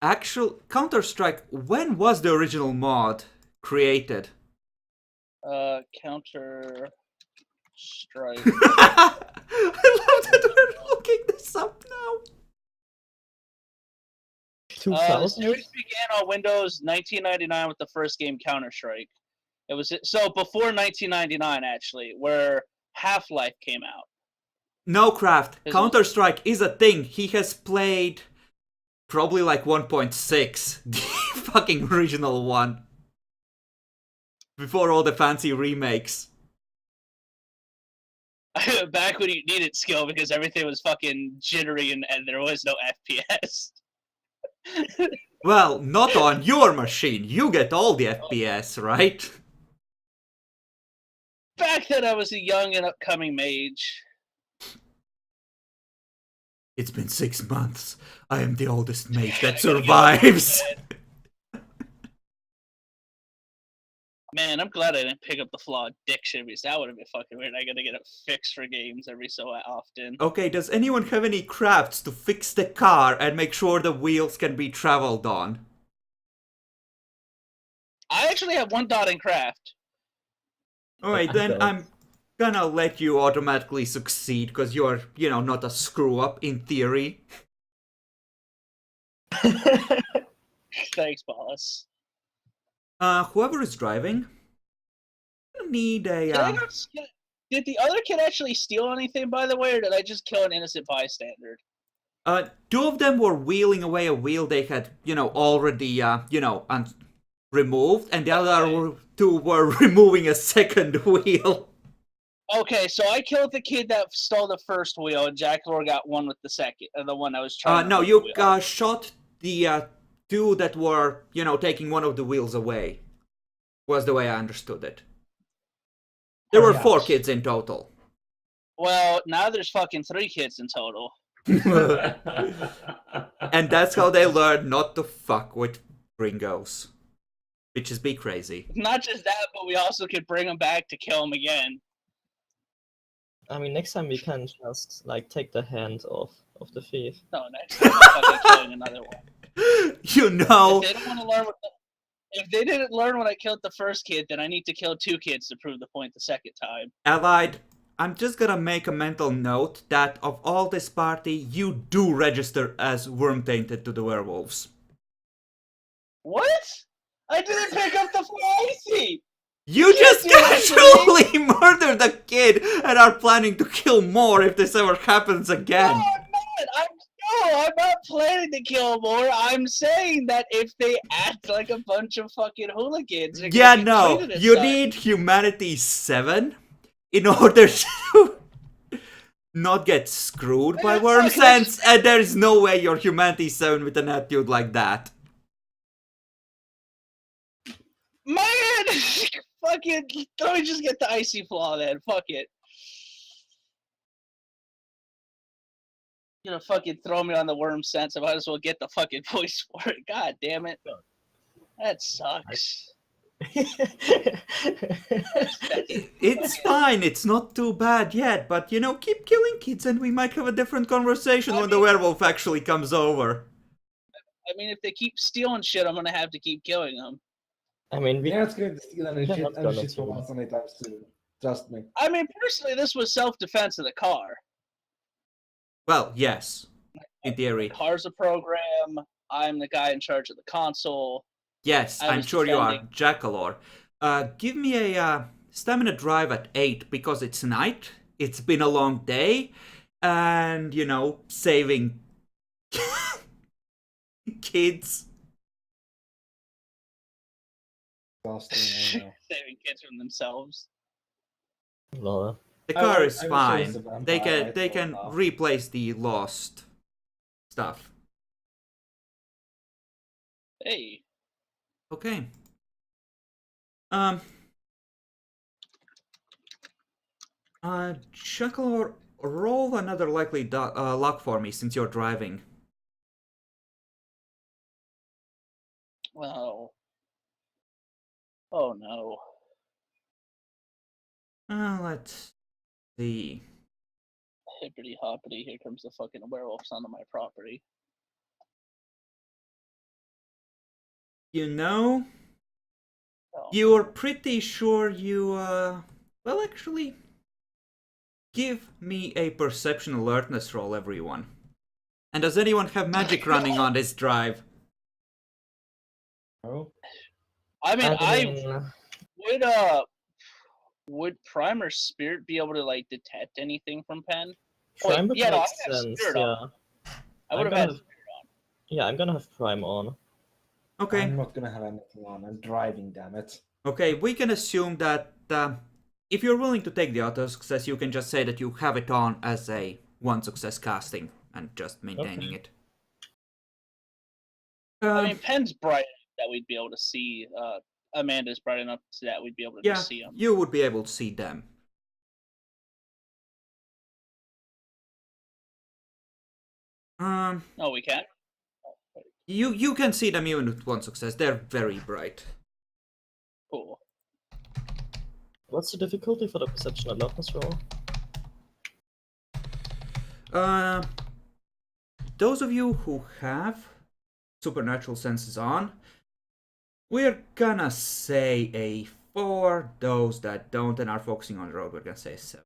Actual Counter-Strike, when was the original mod created? Counter strike. I love that we're looking this up now. The 2000? series began on Windows 1999 with the first game Counter Strike. It was so before 1999 actually, where Half-Life came out. No, Craft. His Counter-Strike is a thing. He has played probably like 1.6, the fucking original one. Before all the fancy remakes. Back when you needed skill because everything was fucking jittery and there was no FPS. Well, not on your machine. You get all the FPS, right? Back then I was a young and upcoming mage. It's been 6 months. I am the oldest mage that I gotta get survives. Man, I'm glad I didn't pick up the flaw addiction because that would have been fucking weird. I gotta get it fixed for games every so often. Okay, does anyone have any crafts to fix the car and make sure the wheels can be traveled on? I actually have one dot in craft. Alright, I then don't. I'm gonna let you automatically succeed, because you're, not a screw-up, in theory. Thanks, boss. Whoever is driving, I need a, Did, did the other kid actually steal anything, by the way, or did I just kill an innocent bystander? two of them were wheeling away a wheel they had, already, removed, and the other two were removing a second wheel. Okay, so I killed the kid that stole the first wheel, and Jack Lore got one with the second, the one I was trying to No, move you the wheel. shot the two that were, taking one of the wheels away. Was the way I understood it. There were 4 kids in total. Well, now there's fucking 3 kids in total. And that's how they learned not to fuck with gringos. Bitches be crazy. Not just that, but we also could bring them back to kill them again. I mean, next time we can just, like, take the hand off of the thief. No, next time I'm fucking killing another one. You know. If they don't want to learn if they didn't learn when I killed the first kid, then I need to kill 2 kids to prove the point the second time. Allied, I'm just gonna make a mental note that of all this party, you do register as worm-tainted to the werewolves. What? I didn't pick up the fly. You just do that to casually murdered a kid and are planning to kill more if this ever happens again. No, I'm not planning to kill more. I'm saying that if they act like a bunch of fucking hooligans, they're Yeah, gonna be no. treated as You such. need Humanity 7 in order to not get screwed by That's worm like- sense, and there is no way you're Humanity 7 with an attitude like that. Man, fucking, let me just get the icy flaw then. Fuck it. You're gonna fucking throw me on the worm sense. I might as well get the fucking voice for it. God damn it. That sucks. It's fine, it's not too bad yet, but keep killing kids and we might have a different conversation when the werewolf actually comes over. I mean, if they keep stealing shit, I'm gonna have to keep killing them. I mean, we You're not going to steal any Yeah, shit not and gonna shit from do. us anytime soon. Trust me. I mean, personally, this was self-defense of the car. Well, yes, in theory. The car's a program. I'm the guy in charge of the console. Yes, I I'm was sure you are, defending- Jackalor. Give me a stamina drive at 8 because it's night, it's been a long day, and, saving kids. Exhausting, I know. Saving kids from themselves. Laura. The car is I wish it was fine. a vampire, They I can thought now. replace the lost stuff. Hey. Okay. Jackalor, roll another likely luck for me since you're driving. Well. Oh no. Let's see. Hippity hoppity, here comes the fucking werewolves onto my property. You know, Oh You're pretty sure you, well, actually, give me a perception alertness roll, everyone. And does anyone have magic running on this drive? Oh, I mean, I mean, would Primer Spirit be able to like detect anything from Pen? Oh, Prime would yeah, no, I make would have sense, Spirit on. yeah. I would I'm have had gonna Yeah, I'm gonna have Prime on. Okay. I'm not gonna have anything on. I'm driving, damn it. Okay, we can assume that if you're willing to take the auto success, you can just say that you have it on as a one success casting and just maintaining it. I mean, Pen's bright enough that we'd be able to see. Amanda's bright enough so that we'd be able to yeah, just see them. you would be able to see them. No, we can't. You can see them even with one success. They're very bright. Cool. What's the difficulty for the perception alertness roll? Those of you who have supernatural senses on, we're gonna say a 4. Those that don't and are focusing on the road, we're gonna say a 7.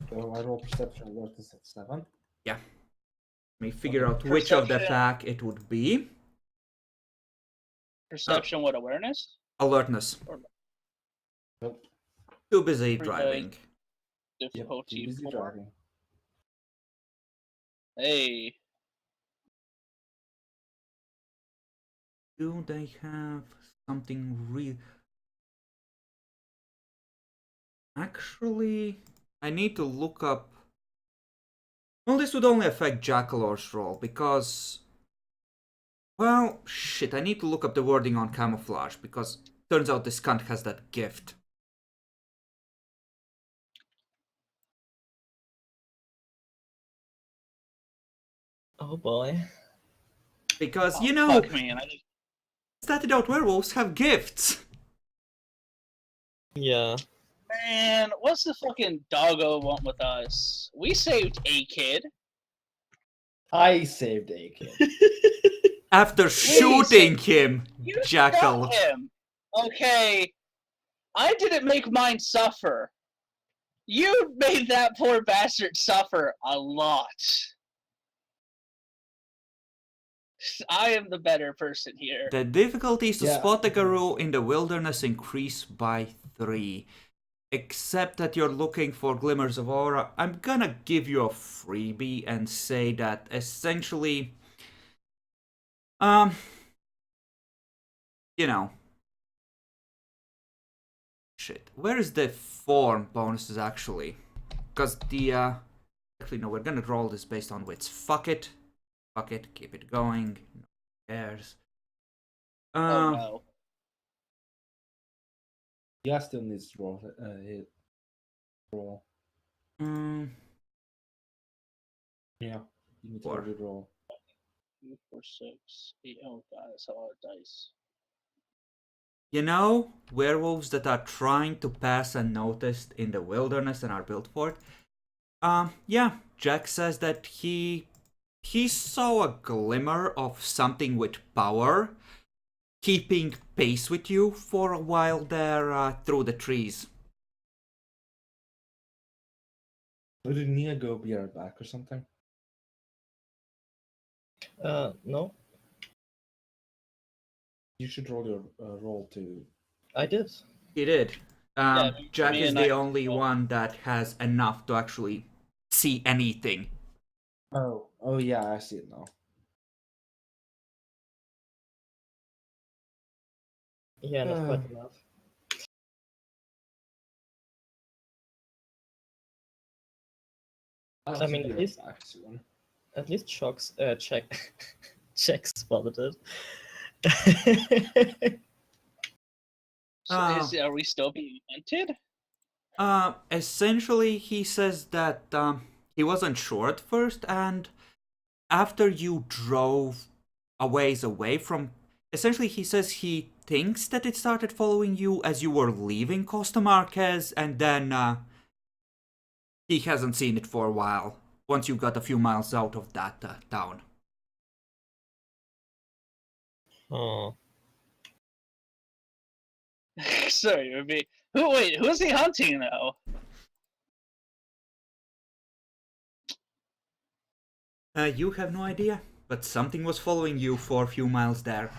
So I roll perception alertness at 7. Yeah. Let me figure Okay. out which of the Perception. pack it would be. Perception, what awareness? Alertness. Nope. Too busy For driving. Yep, too Difficulty busy 4. driving. Hey. Do they have something real? Actually, I need to look up. Well, this would only affect Jackalor's roll because. Well, shit, I need to look up the wording on camouflage because turns out this cunt has that gift. Oh boy. Because, Oh, you know, fuck me, and I just... statted out werewolves have gifts. Yeah. Man, what's the fucking doggo want with us? We saved a kid. I saved a kid. After shooting him, You Jackal. shot him. Okay. I didn't make mine suffer. You made that poor bastard suffer a lot. I am the better person here. The difficulties to Yeah. spot the Garou in the wilderness increase by 3. Except that you're looking for glimmers of aura. I'm gonna give you a freebie and say that essentially, you know, shit. Where is the form bonuses actually? Because the actually no, we're gonna roll this based on wits. Fuck it, keep it going. No one cares. Oh no. Yeah, still needs to roll. Hit. Roll. Yeah, you need to Four. re-roll. 2, 4, 6, 8. Oh god, that's a lot of dice. You know, werewolves that are trying to pass unnoticed in the wilderness and are built for it. Yeah, Jack says that he saw a glimmer of something with power keeping pace with you for a while there through the trees. Did Nia go be right back or something? No, You should roll your roll too. I did. He did. Yeah, Jack me is and the I only roll. one that has enough to actually see anything. Oh yeah, I see it now. Yeah, not quite enough. I mean, at least back soon. At least check spotted it. So are we still being hunted? Essentially, he says that he wasn't sure at first, and after you drove a ways away from. Essentially, he says he thinks that it started following you as you were leaving Costa Marquez, and then he hasn't seen it for a while, once you got a few miles out of that town. Oh. Sorry, it would be. Wait, who's he hunting though? You have no idea, but something was following you for a few miles there.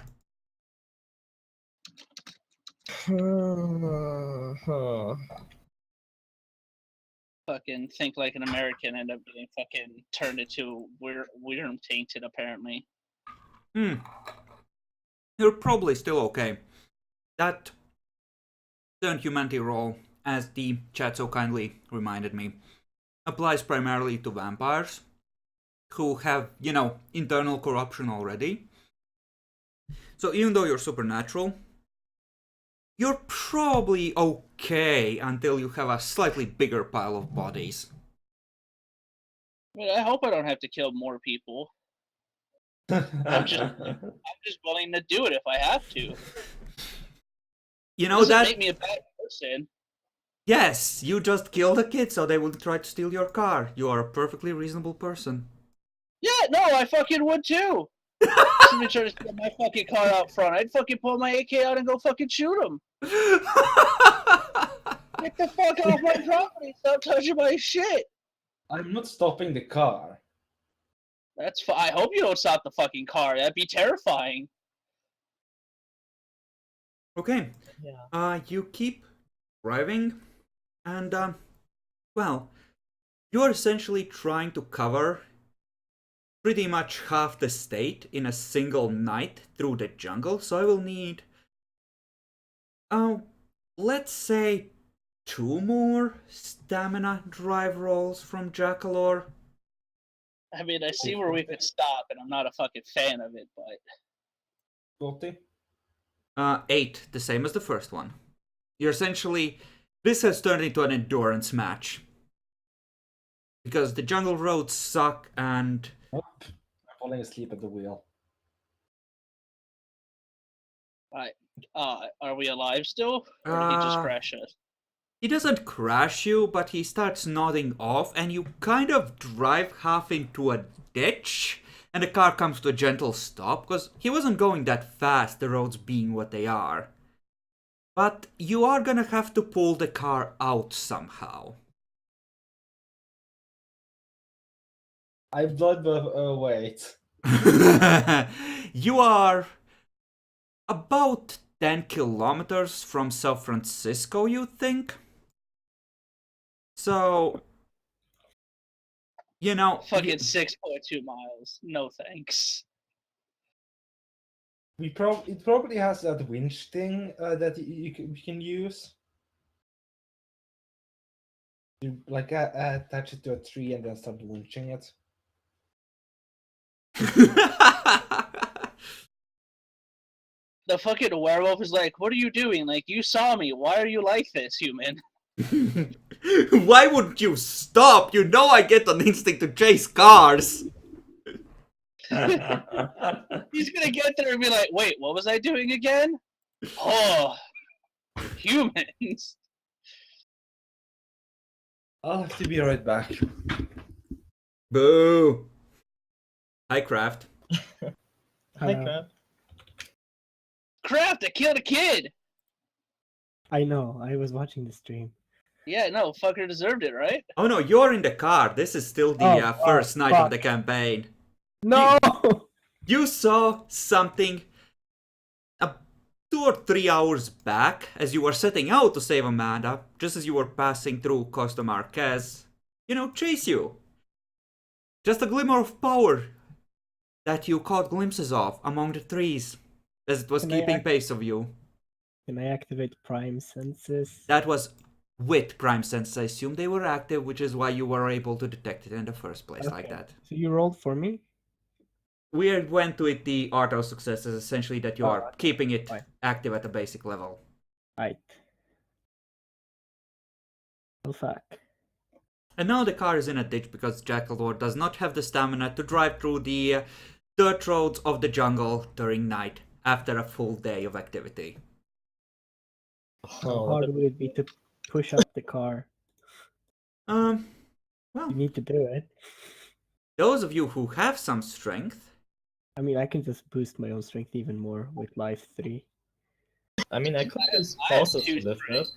Fucking think like an American, end up getting fucking turned into worm tainted apparently. You're probably still okay. That turn humanity roll, as the chat so kindly reminded me, applies primarily to vampires who have, internal corruption already. So even though you're supernatural, you're probably okay until you have a slightly bigger pile of bodies. I hope I don't have to kill more people. I'm just willing to do it if I have to. Doesn't make me a bad person. Yes, you just killed a kid so they will try to steal your car. You are a perfectly reasonable person. Yeah, no, I fucking would too. Somebody tried to steal my fucking car out front. I'd fucking pull my AK out and go fucking shoot him. Get the fuck off my property. Stop touching my shit. I'm not stopping the car. That's fine. I hope you don't stop the fucking car. That'd be terrifying. Okay. Yeah. You keep driving, and well, you're essentially trying to cover pretty much half the state in a single night through the jungle. So I will need, let's say, 2 more stamina drive rolls from Jackalor. I mean, I see where we could stop, and I'm not a fucking fan of it, but 40? 8, the same as the first one. You're essentially, this has turned into an endurance match. Because the jungle roads suck and... I'm falling asleep at the wheel. are we alive still? Or did he just crash us? He doesn't crash you, but he starts nodding off, and you kind of drive half into a ditch, and the car comes to a gentle stop, because he wasn't going that fast, the roads being what they are. But you are gonna have to pull the car out somehow. I've blood, wait. You are about 10 kilometers from San Francisco, you think? So, Fucking 6.2 miles. No thanks. It probably has that winch thing that you can use. You like attach it to a tree and then start winching it. The fucking werewolf is like, what are you doing? Like, you saw me. Why are you like this, human? Why wouldn't you stop? You know I get an instinct to chase cars. He's gonna get there and be like, wait, what was I doing again? Oh, humans. I'll have to be right back. Boo. Hi, Craft. Hi, Crab. Crap, I killed a kid. I know, I was watching the stream. Yeah, no, fucker deserved it, right? Oh no, you're in the car. This is still the first night of the campaign. No! You saw something 2 or 3 hours back as you were setting out to save Amanda, just as you were passing through Costa Marquez, chase you. Just a glimmer of power that you caught glimpses of among the trees as it was keeping pace of you. Can I activate Prime Senses? That was with Prime Senses. I assume they were active, which is why you were able to detect it in the first place like that. So you rolled for me? We went with the art of success is essentially that you are keeping it active at a basic level. Right. Oh fuck. And now the car is in a ditch because Jackalor does not have the stamina to drive through the dirt roads of the jungle during night after a full day of activity. How hard would it be to push up the car? Well, You need to do it. those of you who have some strength. I mean, I can just boost my own strength even more with life 3. I mean, I could use I have forces to two lift it. strings.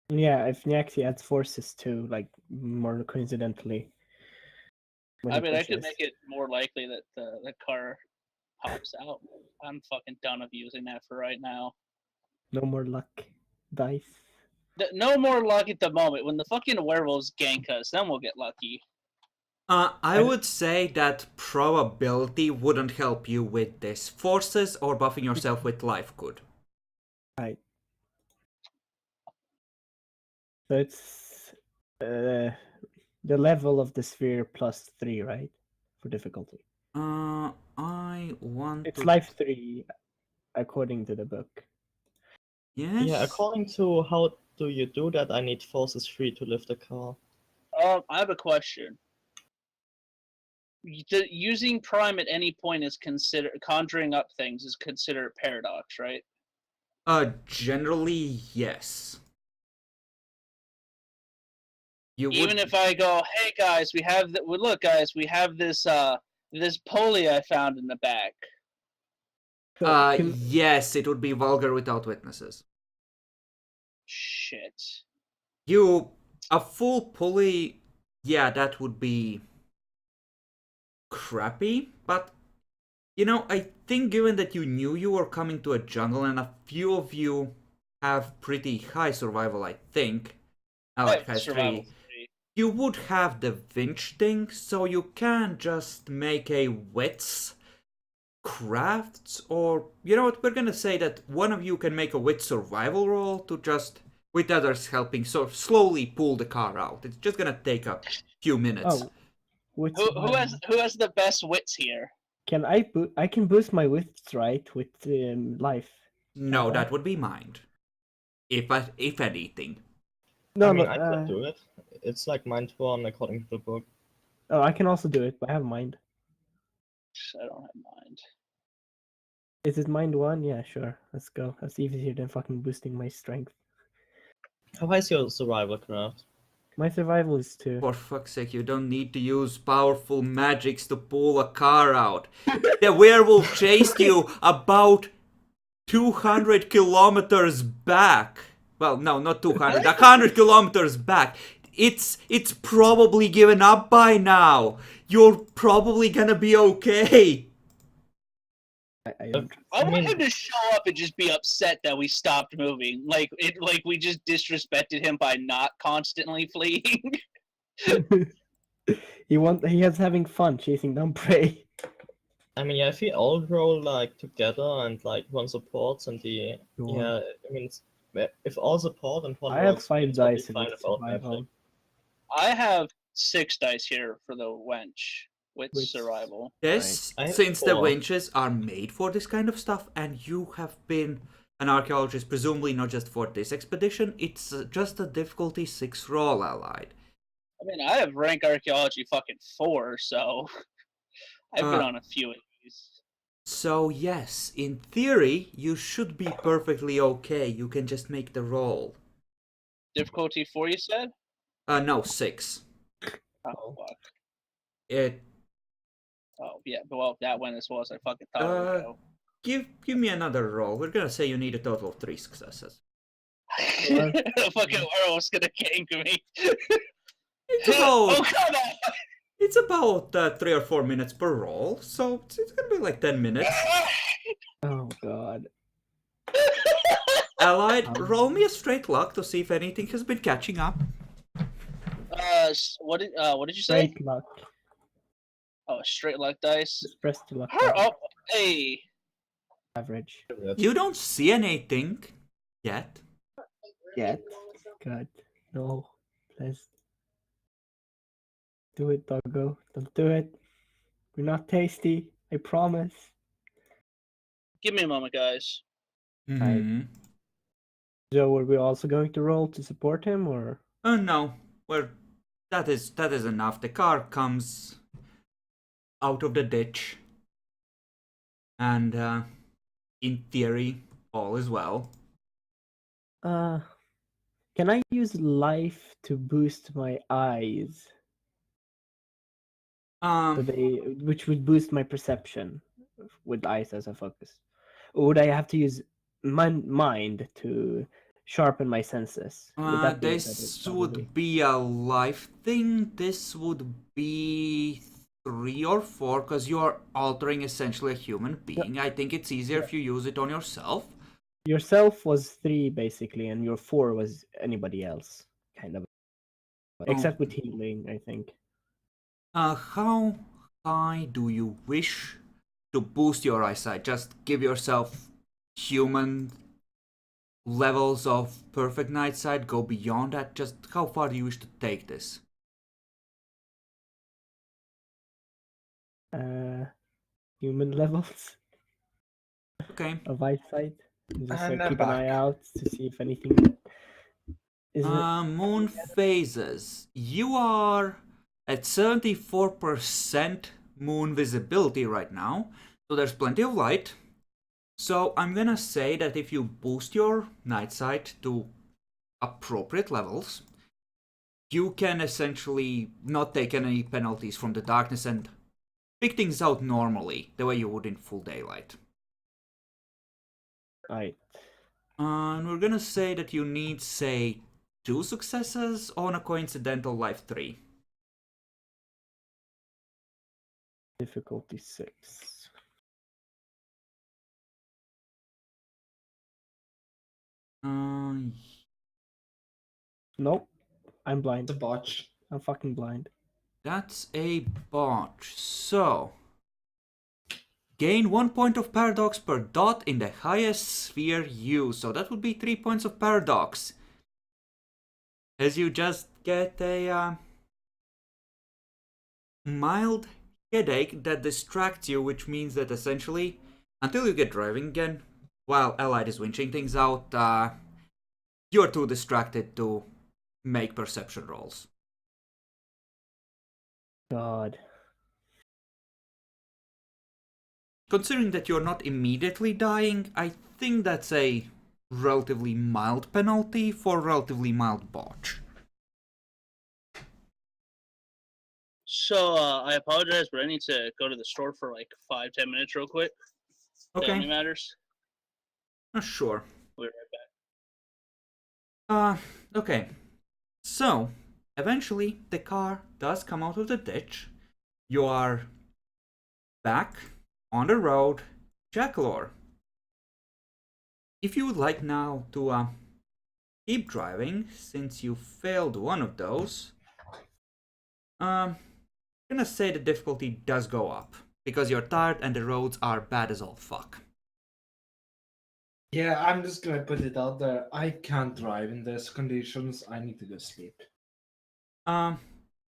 Yeah, if Nyaxi adds forces too, like more coincidentally. when I he mean, I could pushes. make it more likely that the car pops out. I'm fucking done of using that for right now. No more luck dice. No more luck at the moment. When the fucking werewolves gank us, then we'll get lucky. I would say that probability wouldn't help you with this. Forces or buffing yourself with life could. Right. So it's the level of the sphere plus 3, right? For difficulty. I want It's to. life 3 according to the book. Yes. Yeah, according to how do you do that, I need forces 3 to lift a car. I have a question. Using prime at any point is considered conjuring up things is considered paradox, right? Generally, yes. You Even would. if I go, hey guys, we have look guys, we have this pulley I found in the back. So Yes, it would be vulgar without witnesses. Shit. A full pulley, yeah, that would be crappy, but I think given that you knew you were coming to a jungle and a few of you have pretty high survival, I think, Alec has Survival 3, 3. you would have the winch thing, so you can just make a wits crafts, or you know what, we're gonna say that one of you can make a wit survival roll to just, with others helping, so slowly pull the car out. It's just gonna take a few minutes. Oh, which Who has the best wits here? can I can boost my wits, right, with life. No, can't I? that would be mind. If anything. No, I mean, no. I could do it. It's like mind 1 according to the book. Oh, I can also do it, but I have mind. I don't have mind. Is it mind 1? Yeah, sure. Let's go. That's easier than fucking boosting my strength. How high is your survival craft? My survival is 2. For fuck's sake, you don't need to use powerful magics to pull a car out. The werewolf chased you about 200 kilometers back. Well, no, not 200, 100 kilometers back. It's probably given up by now. You're probably gonna be okay. I don't. I want mean- him to show up and just be upset that we stopped moving. Like we just disrespected him by not constantly fleeing. He has having fun chasing down prey. I mean, yeah, if we all roll like together and like one supports and the Sure. yeah, I mean, if all support and one I have rolls, 5 it's totally dice in fine its without survival. magic. I have 6 dice here for the wench with Which- survival. Yes, I have since the 4. winches are made for this kind of stuff, and you have been an archaeologist, presumably not just for this expedition, it's just a difficulty 6 roll allied. I mean, I have rank archaeology fucking 4, so I've been on a few of these. So yes, in theory, you should be perfectly okay. You can just make the roll. Difficulty 4, you said? No, 6. Oh, fuck. It. Oh, yeah, well, that went as well as I fucking thought it would go. Give me another roll. We're gonna say you need a total of 3 successes. The fucking werewolf's gonna gank me. It's Oh, about come on! it's about 3 or 4 minutes per roll, so it's gonna be like 10 minutes. Oh god. Allied, roll me a straight luck to see if anything has been catching up. What did you say? Straight luck. Oh, straight luck dice. Just press the luck Oh, button. hey. Average. You don't see anything yet. Yet. God. No. Please. Do it, doggo. Don't do it. We're not tasty. I promise. Give me a moment, guys. Mm-hmm. So were we also going to roll to support him, or? No, that is enough. The car comes out of the ditch, and in theory, all is well. Can I use life to boost my eyes? So which would boost my perception with eyes as a focus. Or would I have to use my mind to sharpen my senses? Would that be a better This strategy? would be a life thing. This would be 3 or 4 because you are altering essentially a human being. I think it's easier if you use it on yourself. Yourself was 3 basically, and your 4 was anybody else, kind of. Except with healing, I think. How high do you wish to boost your eyesight? Just give yourself human levels of perfect night sight, go beyond that. Just how far do you wish to take this? Human levels Okay. of eyesight. Just And I'm keep an eye back. out to see if anything is. Moon phases. You are at 74% moon visibility right now, so there's plenty of light. So I'm gonna say that if you boost your night sight to appropriate levels, you can essentially not take any penalties from the darkness and pick things out normally, the way you would in full daylight. Right. And we're gonna say that you need, say, 2 successes on a coincidental life 3. Difficulty 6. Nope. I'm blind. The botch. I'm fucking blind. That's a botch. So, gain 1 point of paradox per dot in the highest sphere used. So that would be 3 points of paradox. As you just get a mild headache that distracts you, which means that essentially, until you get driving again, while Allied is winching things out, you're too distracted to make perception rolls. God. Considering that you're not immediately dying, I think that's a relatively mild penalty for relatively mild botch. So I apologize, but I need to go to the store for like 5-10 minutes real quick. Family Okay, matters. sure. We'll be right back. Okay. So, eventually, the car does come out of the ditch. You are back on the road, Jackalor. If you would like now to keep driving, since you failed one of those, I'm gonna say the difficulty does go up because you're tired and the roads are bad as all fuck. Yeah, I'm just gonna put it out there. I can't drive in these conditions. I need to go sleep.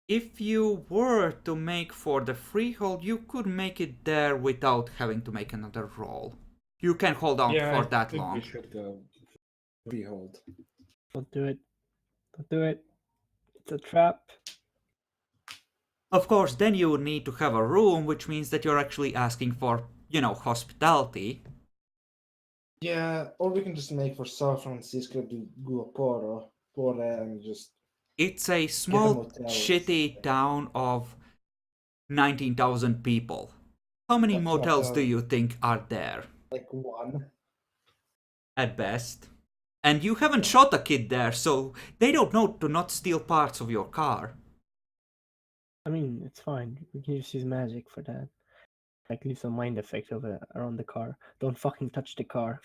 If you were to make for the freehold, you could make it there without having to make another roll. You can hold on Yeah, for I that think long. we should go freehold. Don't do it. Don't do it. It's a trap. Of course, then you would need to have a room, which means that you're actually asking for, hospitality. Yeah, or we can just make for San Francisco to go por and just It's a get a small, motel. shitty town of 19,000 people. How many That's not motels do a- you think are there? Like one. At best. And you haven't shot a kid there, so they don't know to not steal parts of your car. I mean, it's fine. We can just use magic for that. Like, leave some mind effect around the car. Don't fucking touch the car.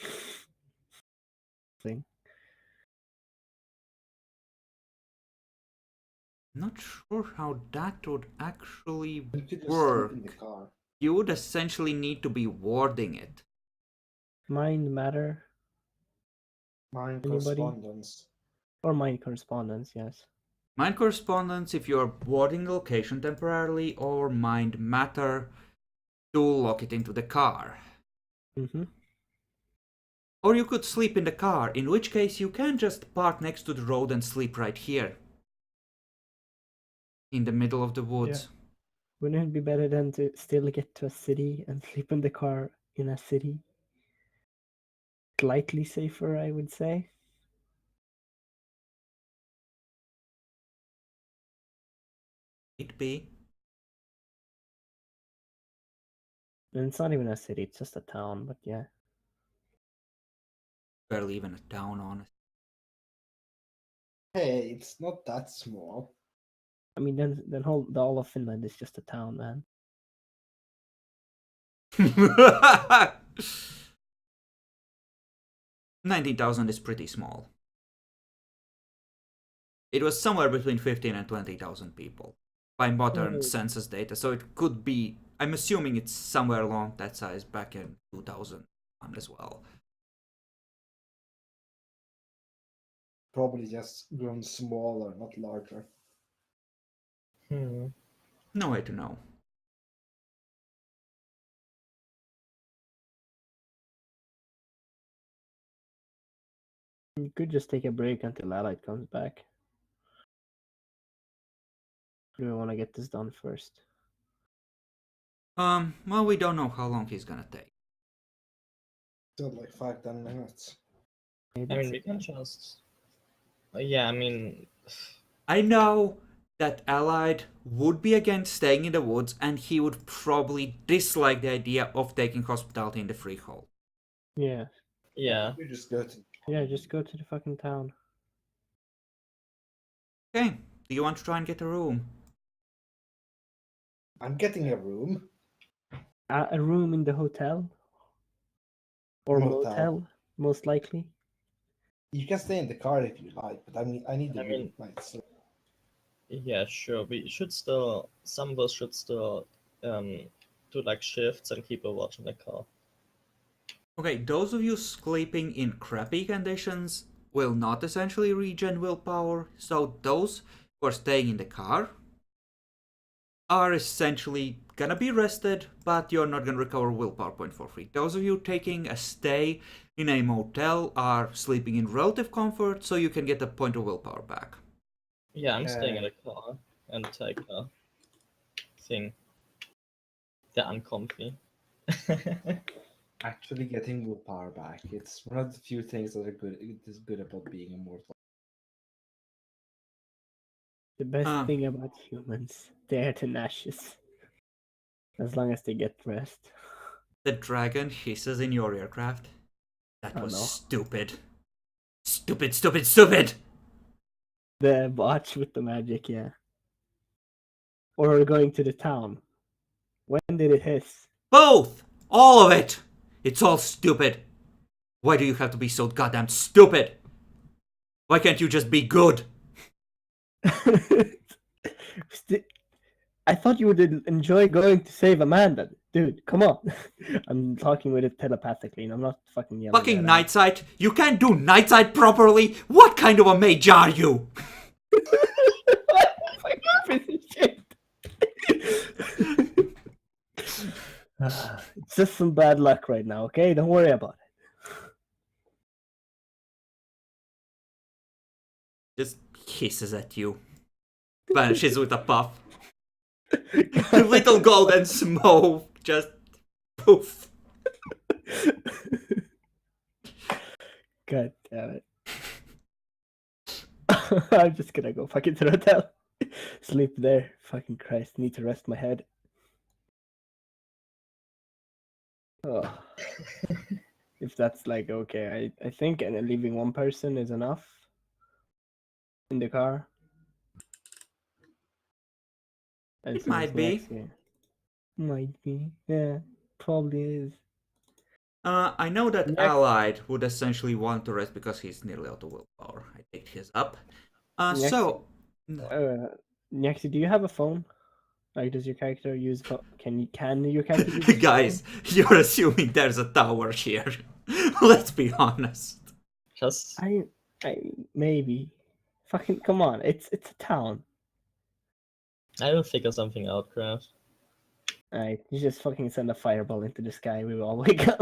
Thing. Not sure how that would actually We could just work. sleep in the car. You would essentially need to be warding it. Mind matter? Mind Anybody? correspondence. Or mind correspondence, yes. Mind correspondence if you're warding the location temporarily, or mind matter to lock it into the car. Mm-hmm. Or you could sleep in the car, in which case you can just park next to the road and sleep right here. In the middle of the woods. Wouldn't it be better than to still get to a city and sleep in the car in a city? Slightly safer, I would say. It be. And it's not even a city, it's just a town, but yeah. Barely even a town, honest. Hey, it's not that small. I mean, then all of Finland is just a town, man. 19,000 is pretty small. It was somewhere between 15 and 20,000 people by modern census data, so it could be. I'm assuming it's somewhere along that size back in 2001 as well. Probably just grown smaller, not larger. Hmm. No way to know. You could just take a break until Allied comes back. Do we want to get this done first? Well, we don't know how long he's gonna take. Still like 5-10 minutes. Maybe I mean, it's we can just. Yeah, I mean, I know that Allied would be against staying in the woods, and he would probably dislike the idea of taking hospitality in the freehold. yeah. yeah. You just go to. Yeah, just go to the fucking town. Okay, do you want to try and get a room? I'm getting a room. A room in the hotel? Or Motel. motel, most likely. You can stay in the car if you like, but I mean, I need the I mean- room. So Yeah, sure. We should still. Some of us should still do like shifts and keep a watch on the car. Okay, those of you sleeping in crappy conditions will not essentially regen willpower, so those who are staying in the car are essentially gonna be rested, but you're not gonna recover willpower point for free. Those of you taking a stay in a motel are sleeping in relative comfort, so you can get a point of willpower back. Yeah, I'm staying in the car and take a thing. The uncomfy. actually getting willpower back. It's one of the few things that are good. It is good about being immortal. The best thing about humans, they're tenacious. As long as they get rest. The dragon hisses in your aircraft. That Oh, was no. stupid. Stupid, stupid, stupid! The botch with the magic, yeah. Or going to the town. When did it hiss? Both! All of it! It's all stupid. Why do you have to be so goddamn stupid? Why can't you just be good? I thought you would enjoy going to save Amanda. Dude, come on. I'm talking with it telepathically and I'm not fucking yelling. Fucking at her. night sight? You can't do night sight properly? What kind of a mage are you? Fucking piece of shit. It's just some bad luck right now, okay? Don't worry about Just hisses at you. Vanishes with a puff. it. Little golden smoke. Just poof. God damn it. I'm just gonna go fucking to the hotel. Sleep there. Fucking Christ, need to rest my head. Oh. If that's like okay, I think leaving one person is enough in the car. And It might be. Might be. Yeah, probably is. I know that Next- Allied would essentially want to rest because he's nearly out of willpower. I picked his up. Next- So... Nexi, do you have a phone? Like, does your character use can your character use a Guys, you're assuming there's a tower here. Let's be honest. Just phone? I maybe. Fucking come on, it's a town. I will figure something out, Craft. Alright, you just fucking send a fireball into the sky, we will all wake up.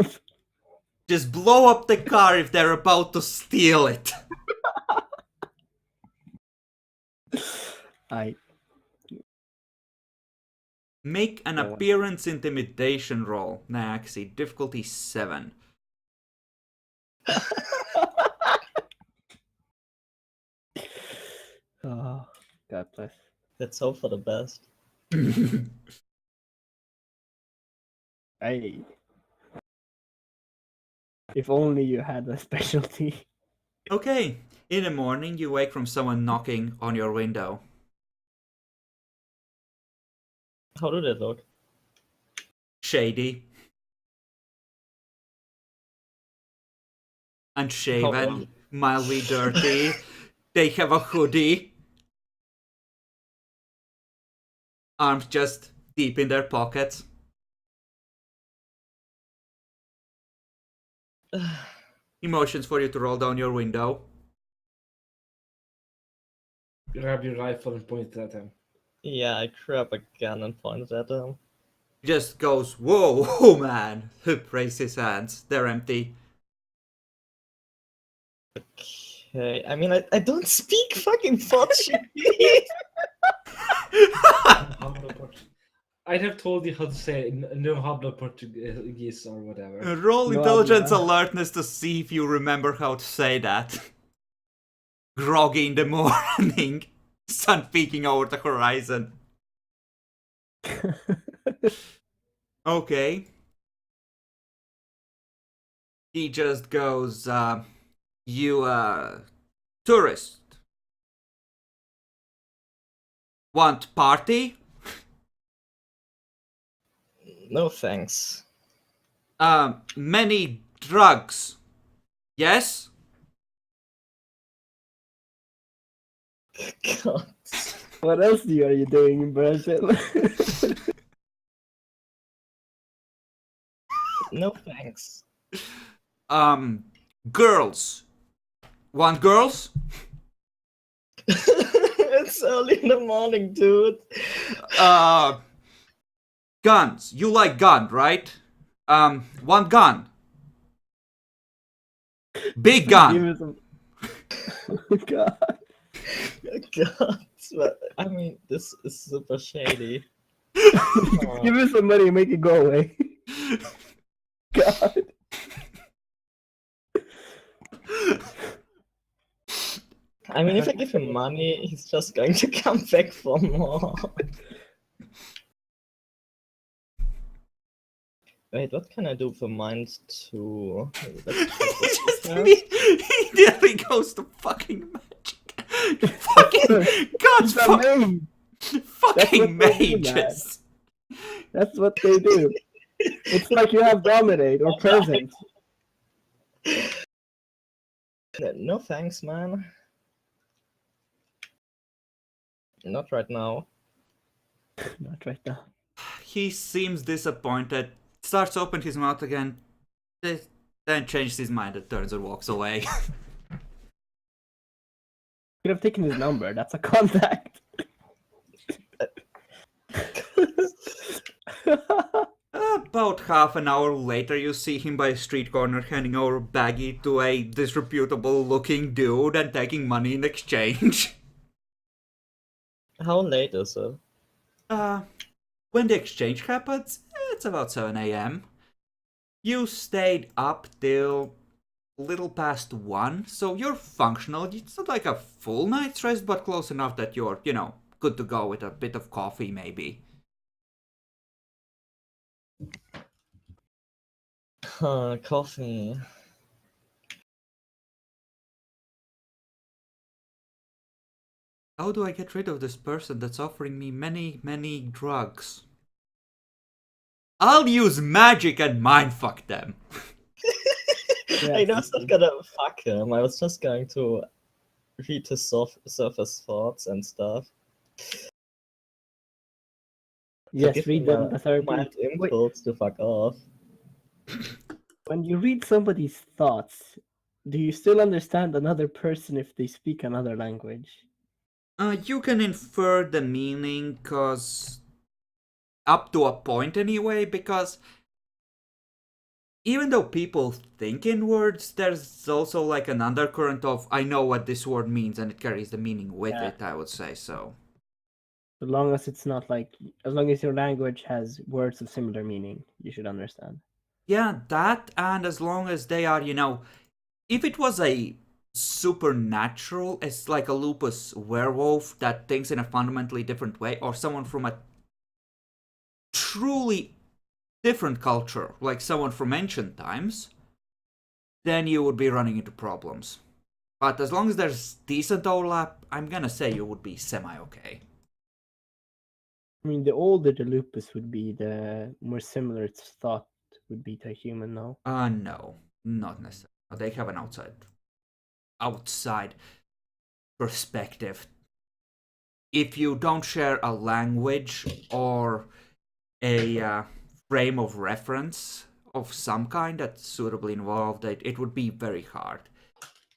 Just blow up the car if they're about to steal it. I Make an No. appearance intimidation roll. Nah, actually, difficulty 7. Oh, God bless. Let's hope for the best. I If only you had a specialty. Okay, in the morning you wake from someone knocking on your window. How do they look? Shady. How Unshaven, old? mildly dirty. They have a hoodie. Arms just deep in their pockets. Emotions for you to roll down your window. Grab your rifle and point it at him. Yeah, I grab a gun and point it at him. Just goes, whoa, oh man. Raise his hands. They're empty. Okay, I mean, I don't speak fucking Portuguese. I'd have told you how to say no habla Portuguese or whatever. Roll No intelligence habla. alertness to see if you remember how to say that. Groggy in the morning. Sun peeking over the horizon. Okay. He just goes, you, tourist. Want party? No thanks. Many drugs. Yes? God. What else are you doing in Brazil? No thanks. Girls. Want girls? It's early in the morning, dude. Guns. You like gun, right? Want gun? Big Give gun. me some. God. God, but, I mean, this is super shady. Give me some money and make it go away. God. I mean, if I give him money, he's just going to come back for more. Wait, what can I do for mind to... He nearly goes to fucking magic. Fucking gods, It's a maid. fucking what they do, mages. That's what they do. It's like you have dominate or present. No thanks, man. Not right now. Not right now. He seems disappointed. Starts to open his mouth again. Then changes his mind and turns and walks away. Could have taken his number. That's a contact. About half an hour later, you see him by a street corner handing over a baggie to a disreputable looking dude and taking money in exchange. How late is it? When the exchange happens, it's about 7 a.m. You stayed up till little past 1, so you're functional. It's not like a full night's rest, but close enough that you're, good to go with a bit of coffee, maybe. Coffee. How do I get rid of this person that's offering me many, many drugs? I'll use magic and mindfuck them. I was not gonna fuck him. I was just going to read his surface thoughts and stuff. Yes, Give read him them a the therapy. mild impulse to fuck off. When you read somebody's thoughts, do you still understand another person if they speak another language? You can infer the meaning, cause up to a point anyway, because even though people think in words, there's also like an undercurrent of I know what this word means and it carries the meaning with it, I would say so. As long as it's not like, as long as your language has words of similar meaning, you should understand. Yeah, that, and as long as they are, if it was a supernatural, it's like a lupus werewolf that thinks in a fundamentally different way, or someone from a truly different culture, like someone from ancient times, then you would be running into problems. But as long as there's decent overlap, I'm gonna say you would be semi-okay. I mean, the older the lupus would be, the more similar its thought would be to a human now. No, not necessarily. They have an outside perspective. If you don't share a language or a frame of reference of some kind that's suitably involved, it would be very hard.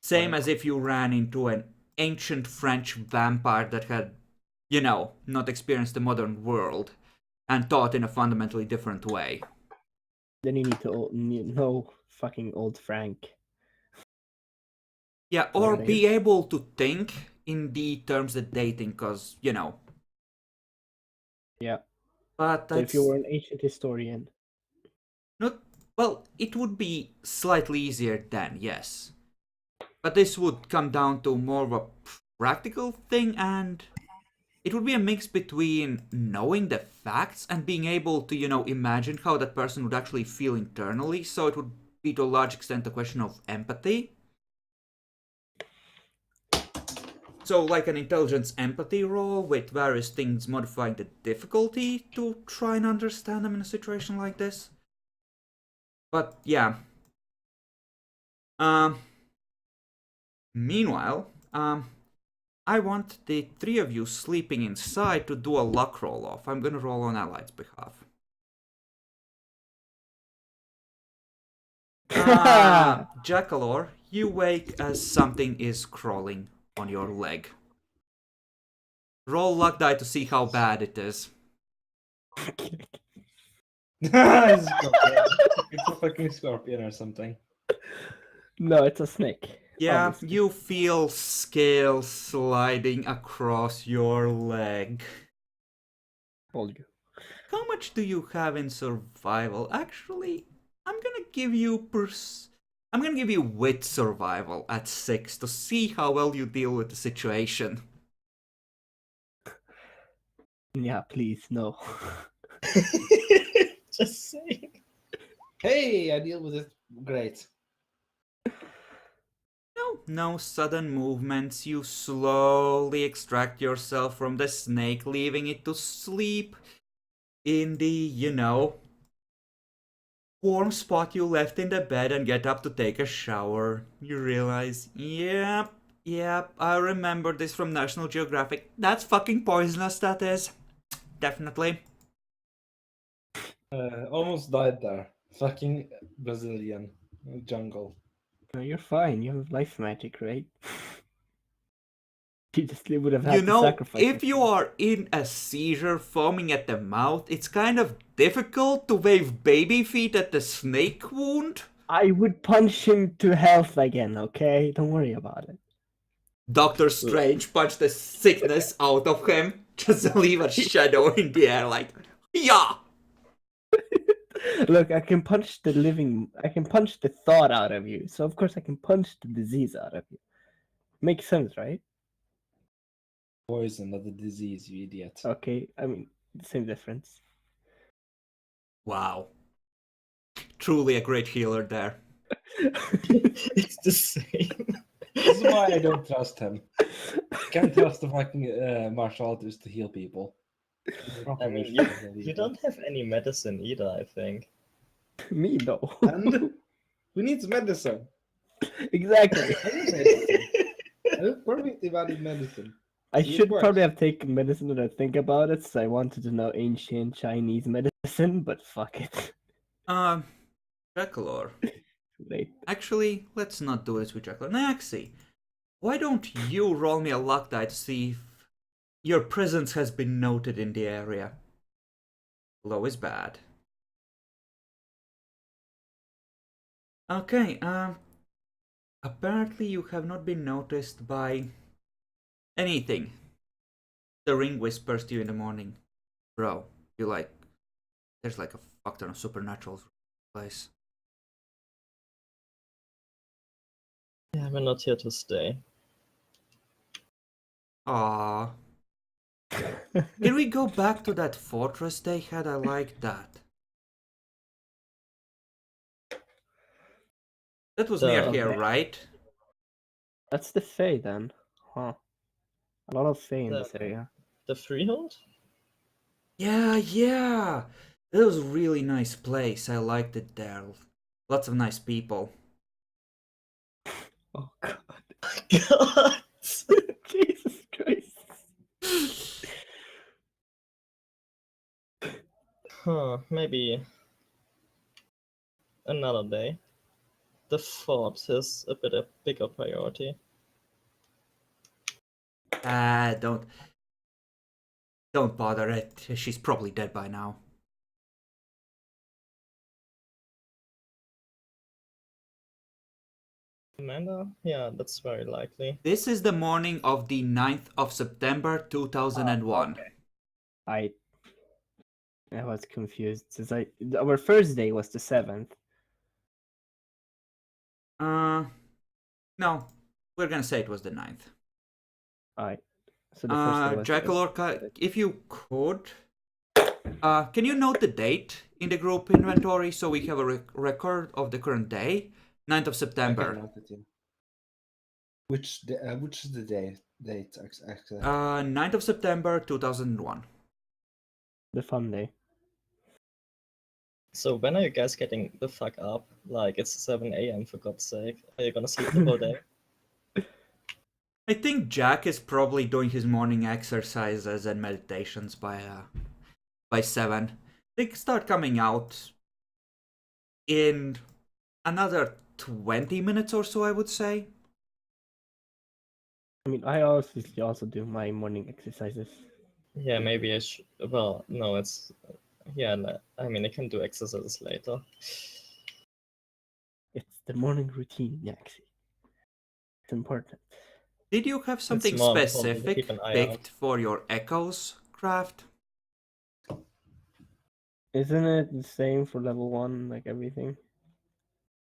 Same as if you ran into an ancient French vampire that had, not experienced the modern world and thought in a fundamentally different way. Then you need to know fucking old Frank. Yeah, or Right. be able to think in the terms that they think, because, Yeah. But So that's if you were an ancient historian. not. Well, it would be slightly easier then, yes. But this would come down to more of a practical thing, and it would be a mix between knowing the facts and being able to, imagine how that person would actually feel internally. So it would be to a large extent a question of empathy. So, like an intelligence empathy roll with various things modifying the difficulty to try and understand them in a situation like this. But yeah. Meanwhile, I want the three of you sleeping inside to do a luck roll off. I'm gonna roll on Allied's behalf. Jackalor, you wake as something is crawling on your leg. Roll luck die to see how bad it is. It's a scorpion. It's a fucking scorpion or something. No, it's a snake. Yeah, obviously. you feel scales sliding across your leg. Told you. How much do you have in survival? Actually, I'm gonna give you wit survival at 6 to see how well you deal with the situation. Yeah, please, no. Just saying. Hey, I deal with it great. No sudden movements. You slowly extract yourself from the snake, leaving it to sleep in the, warm spot you left in the bed and get up to take a shower. You realize, yep, I remember this from National Geographic. That's fucking poisonous, that is. Definitely. Almost died there. Fucking Brazilian jungle. No, you're fine. You have life magic, right? You just would have had to sacrifice. If you are in a seizure foaming at the mouth, it's kind of difficult to wave baby feet at the snake wound. I would punch him to health again, okay? Don't worry about it. Doctor Strange punched the sickness out of him, just to leave a shadow in the air like, yeah! Look, I can punch the thought out of you, so of course I can punch the disease out of you. Makes sense, right? Poison, not the disease, you idiot. Okay, I mean, same difference. Wow. Truly a great healer there. It's the same. This is why I don't trust him. Can't trust the fucking martial artist to heal people. I mean, you don't have any medicine either, I think. Me, though. And who needs medicine? Exactly. I have perfectly valid medicine. I See, it should works. probably have taken medicine when I think about it, so I wanted to know ancient Chinese medicine, but fuck it. Draculaur. Too late. Actually, let's not do this with Draculaur. Naxi, why don't you roll me a luck die to see if your presence has been noted in the area? Low is bad. Okay, apparently you have not been noticed by anything. The ring whispers to you in the morning. Bro, there's like a fuck ton of supernaturals place. Yeah, we're not here to stay. Aww. Can we go back to that fortress they had? I like that. That was The- near here, Okay. right? That's the Fae then. Huh. A lot of Fae in The- this area. The freehold? Yeah. That was a really nice place. I liked it there. Lots of nice people. Oh god. God. Jesus Christ. Huh, maybe another day. The fort is a bit a bigger priority. Don't bother it. She's probably dead by now. Amanda? Yeah, that's very likely. This is the morning of the 9th of September 2001. Okay. I was confused since our first day was the 7th. No. We're gonna say it was the 9th. Alright. So the first day was Jackalorca, if you could, can you note the date in the group inventory so we have a record of the current day? 9th of I September. can note it in. Which is the date actually? 9th of September 2001. the fun day. So when are you guys getting the fuck up? Like, it's 7 a.m. for God's sake. Are you gonna sleep the whole day? I think Jack is probably doing his morning exercises and meditations by 7. They start coming out in another 20 minutes or so, I would say. I mean, I also do my morning exercises. Yeah, maybe I should. Well, no, it's. Yeah, no, I mean, I can do exercises later. It's the morning routine, Yaxi. It's important. Did you have something more important to specific keep an eye picked out. for your echoes craft? Isn't it the same for level 1, like everything?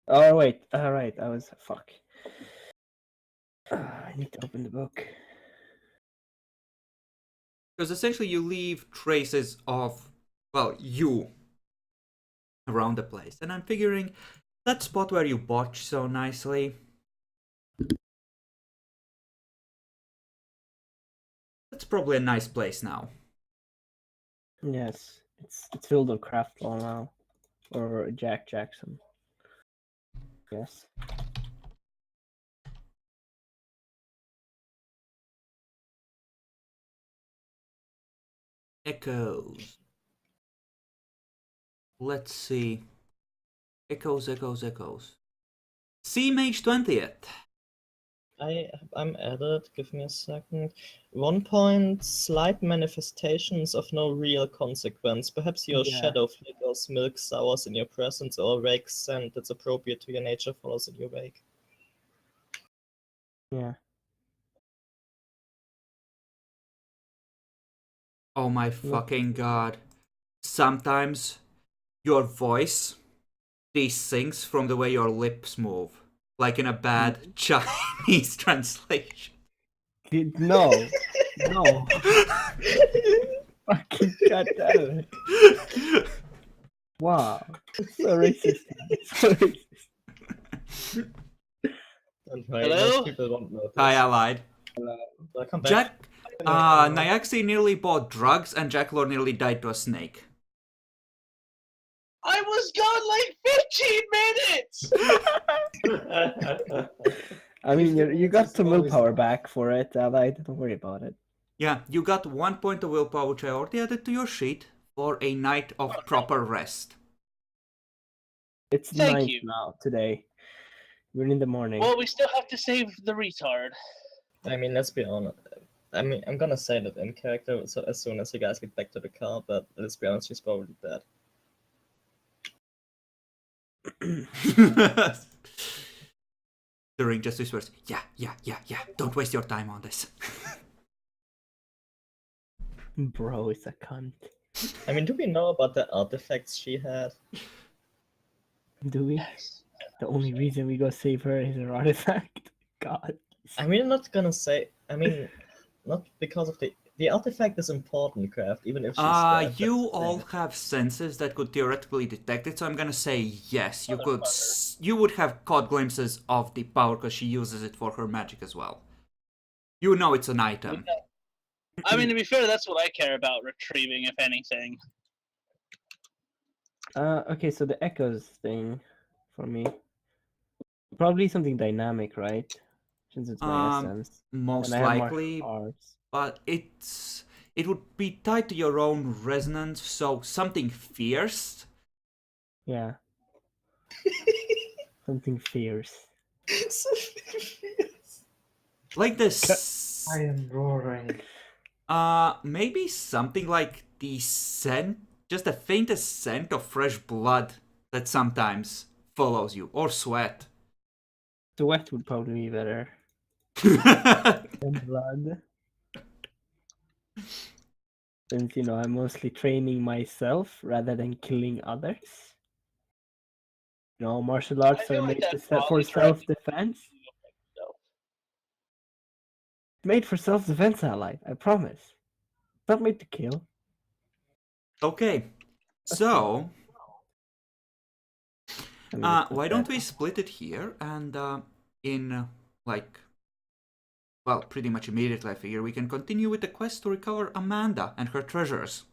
Oh, wait. Alright, I was. Fuck. I need to open the book. Because essentially you leave traces of, well, you around the place. And I'm figuring that spot where you botched so nicely, that's probably a nice place now. Yes, it's filled with craft law now. Or Jack Jackson. Yes. Echoes. Let's see. Echoes. See Mage 20th. I'm added. Give me a second. 1 point. Slight manifestations of no real consequence. Perhaps your Yeah. shadow flickers, milk sours in your presence, or rake scent that's appropriate to your nature follows in your wake. Yeah. Oh my fucking god. Sometimes your voice desyncs from the way your lips move. Like in a bad Chinese translation. No. No. Fucking goddamn it. Wow. So racist. So racist. Don't worry, Hello? most people won't notice. Hi, Allied. Welcome back. Jack, Nyaxi nearly bought drugs and Jack Lord nearly died to a snake. I was gone like 15 minutes! I mean, you got Just some always- willpower back for it, Allied. Don't worry about it. Yeah, you got 1 point of willpower, which I already added to your sheet, for a night of proper rest. It's Thank 9th you. now, today. We're in the morning. Well, we still have to save the retard. I mean, let's be honest. I mean, I'm gonna say that in character so as soon as you guys get back to the car, but let's be honest, she's probably dead. During just whispers, yeah, don't waste your time on this. Bro, it's a cunt. I mean, do we know about the artifacts she had? Do we? The only reason we go save her is her artifact. God. I mean, I'm not gonna say. I mean, not because of the The artifact is important, Craft, even if she's dead. You that's the all thing. have senses that could theoretically detect it, so I'm gonna say yes. You could. You would have caught glimpses of the power because she uses it for her magic as well. You know it's an item. I mean, to be fair, that's what I care about retrieving, if anything. Okay, so the echoes thing for me. Probably something dynamic, right? Since it's my essence. Most And I have martial likely, arts. but it would be tied to your own resonance, so something fierce. Yeah. Something fierce. Like this. I am roaring. Maybe something like the scent, just the faintest scent of fresh blood that sometimes follows you, or sweat. Sweat would probably be better than blood. Since, I'm mostly training myself rather than killing others. Martial arts I are feel like made that for probably drives self-defense. so. Made for self-defense, ally. I promise. It's not made to kill. Okay, so I mean, it's not why don't bad. we split it here and in like, well, pretty much immediately I figure we can continue with the quest to recover Amanda and her treasures.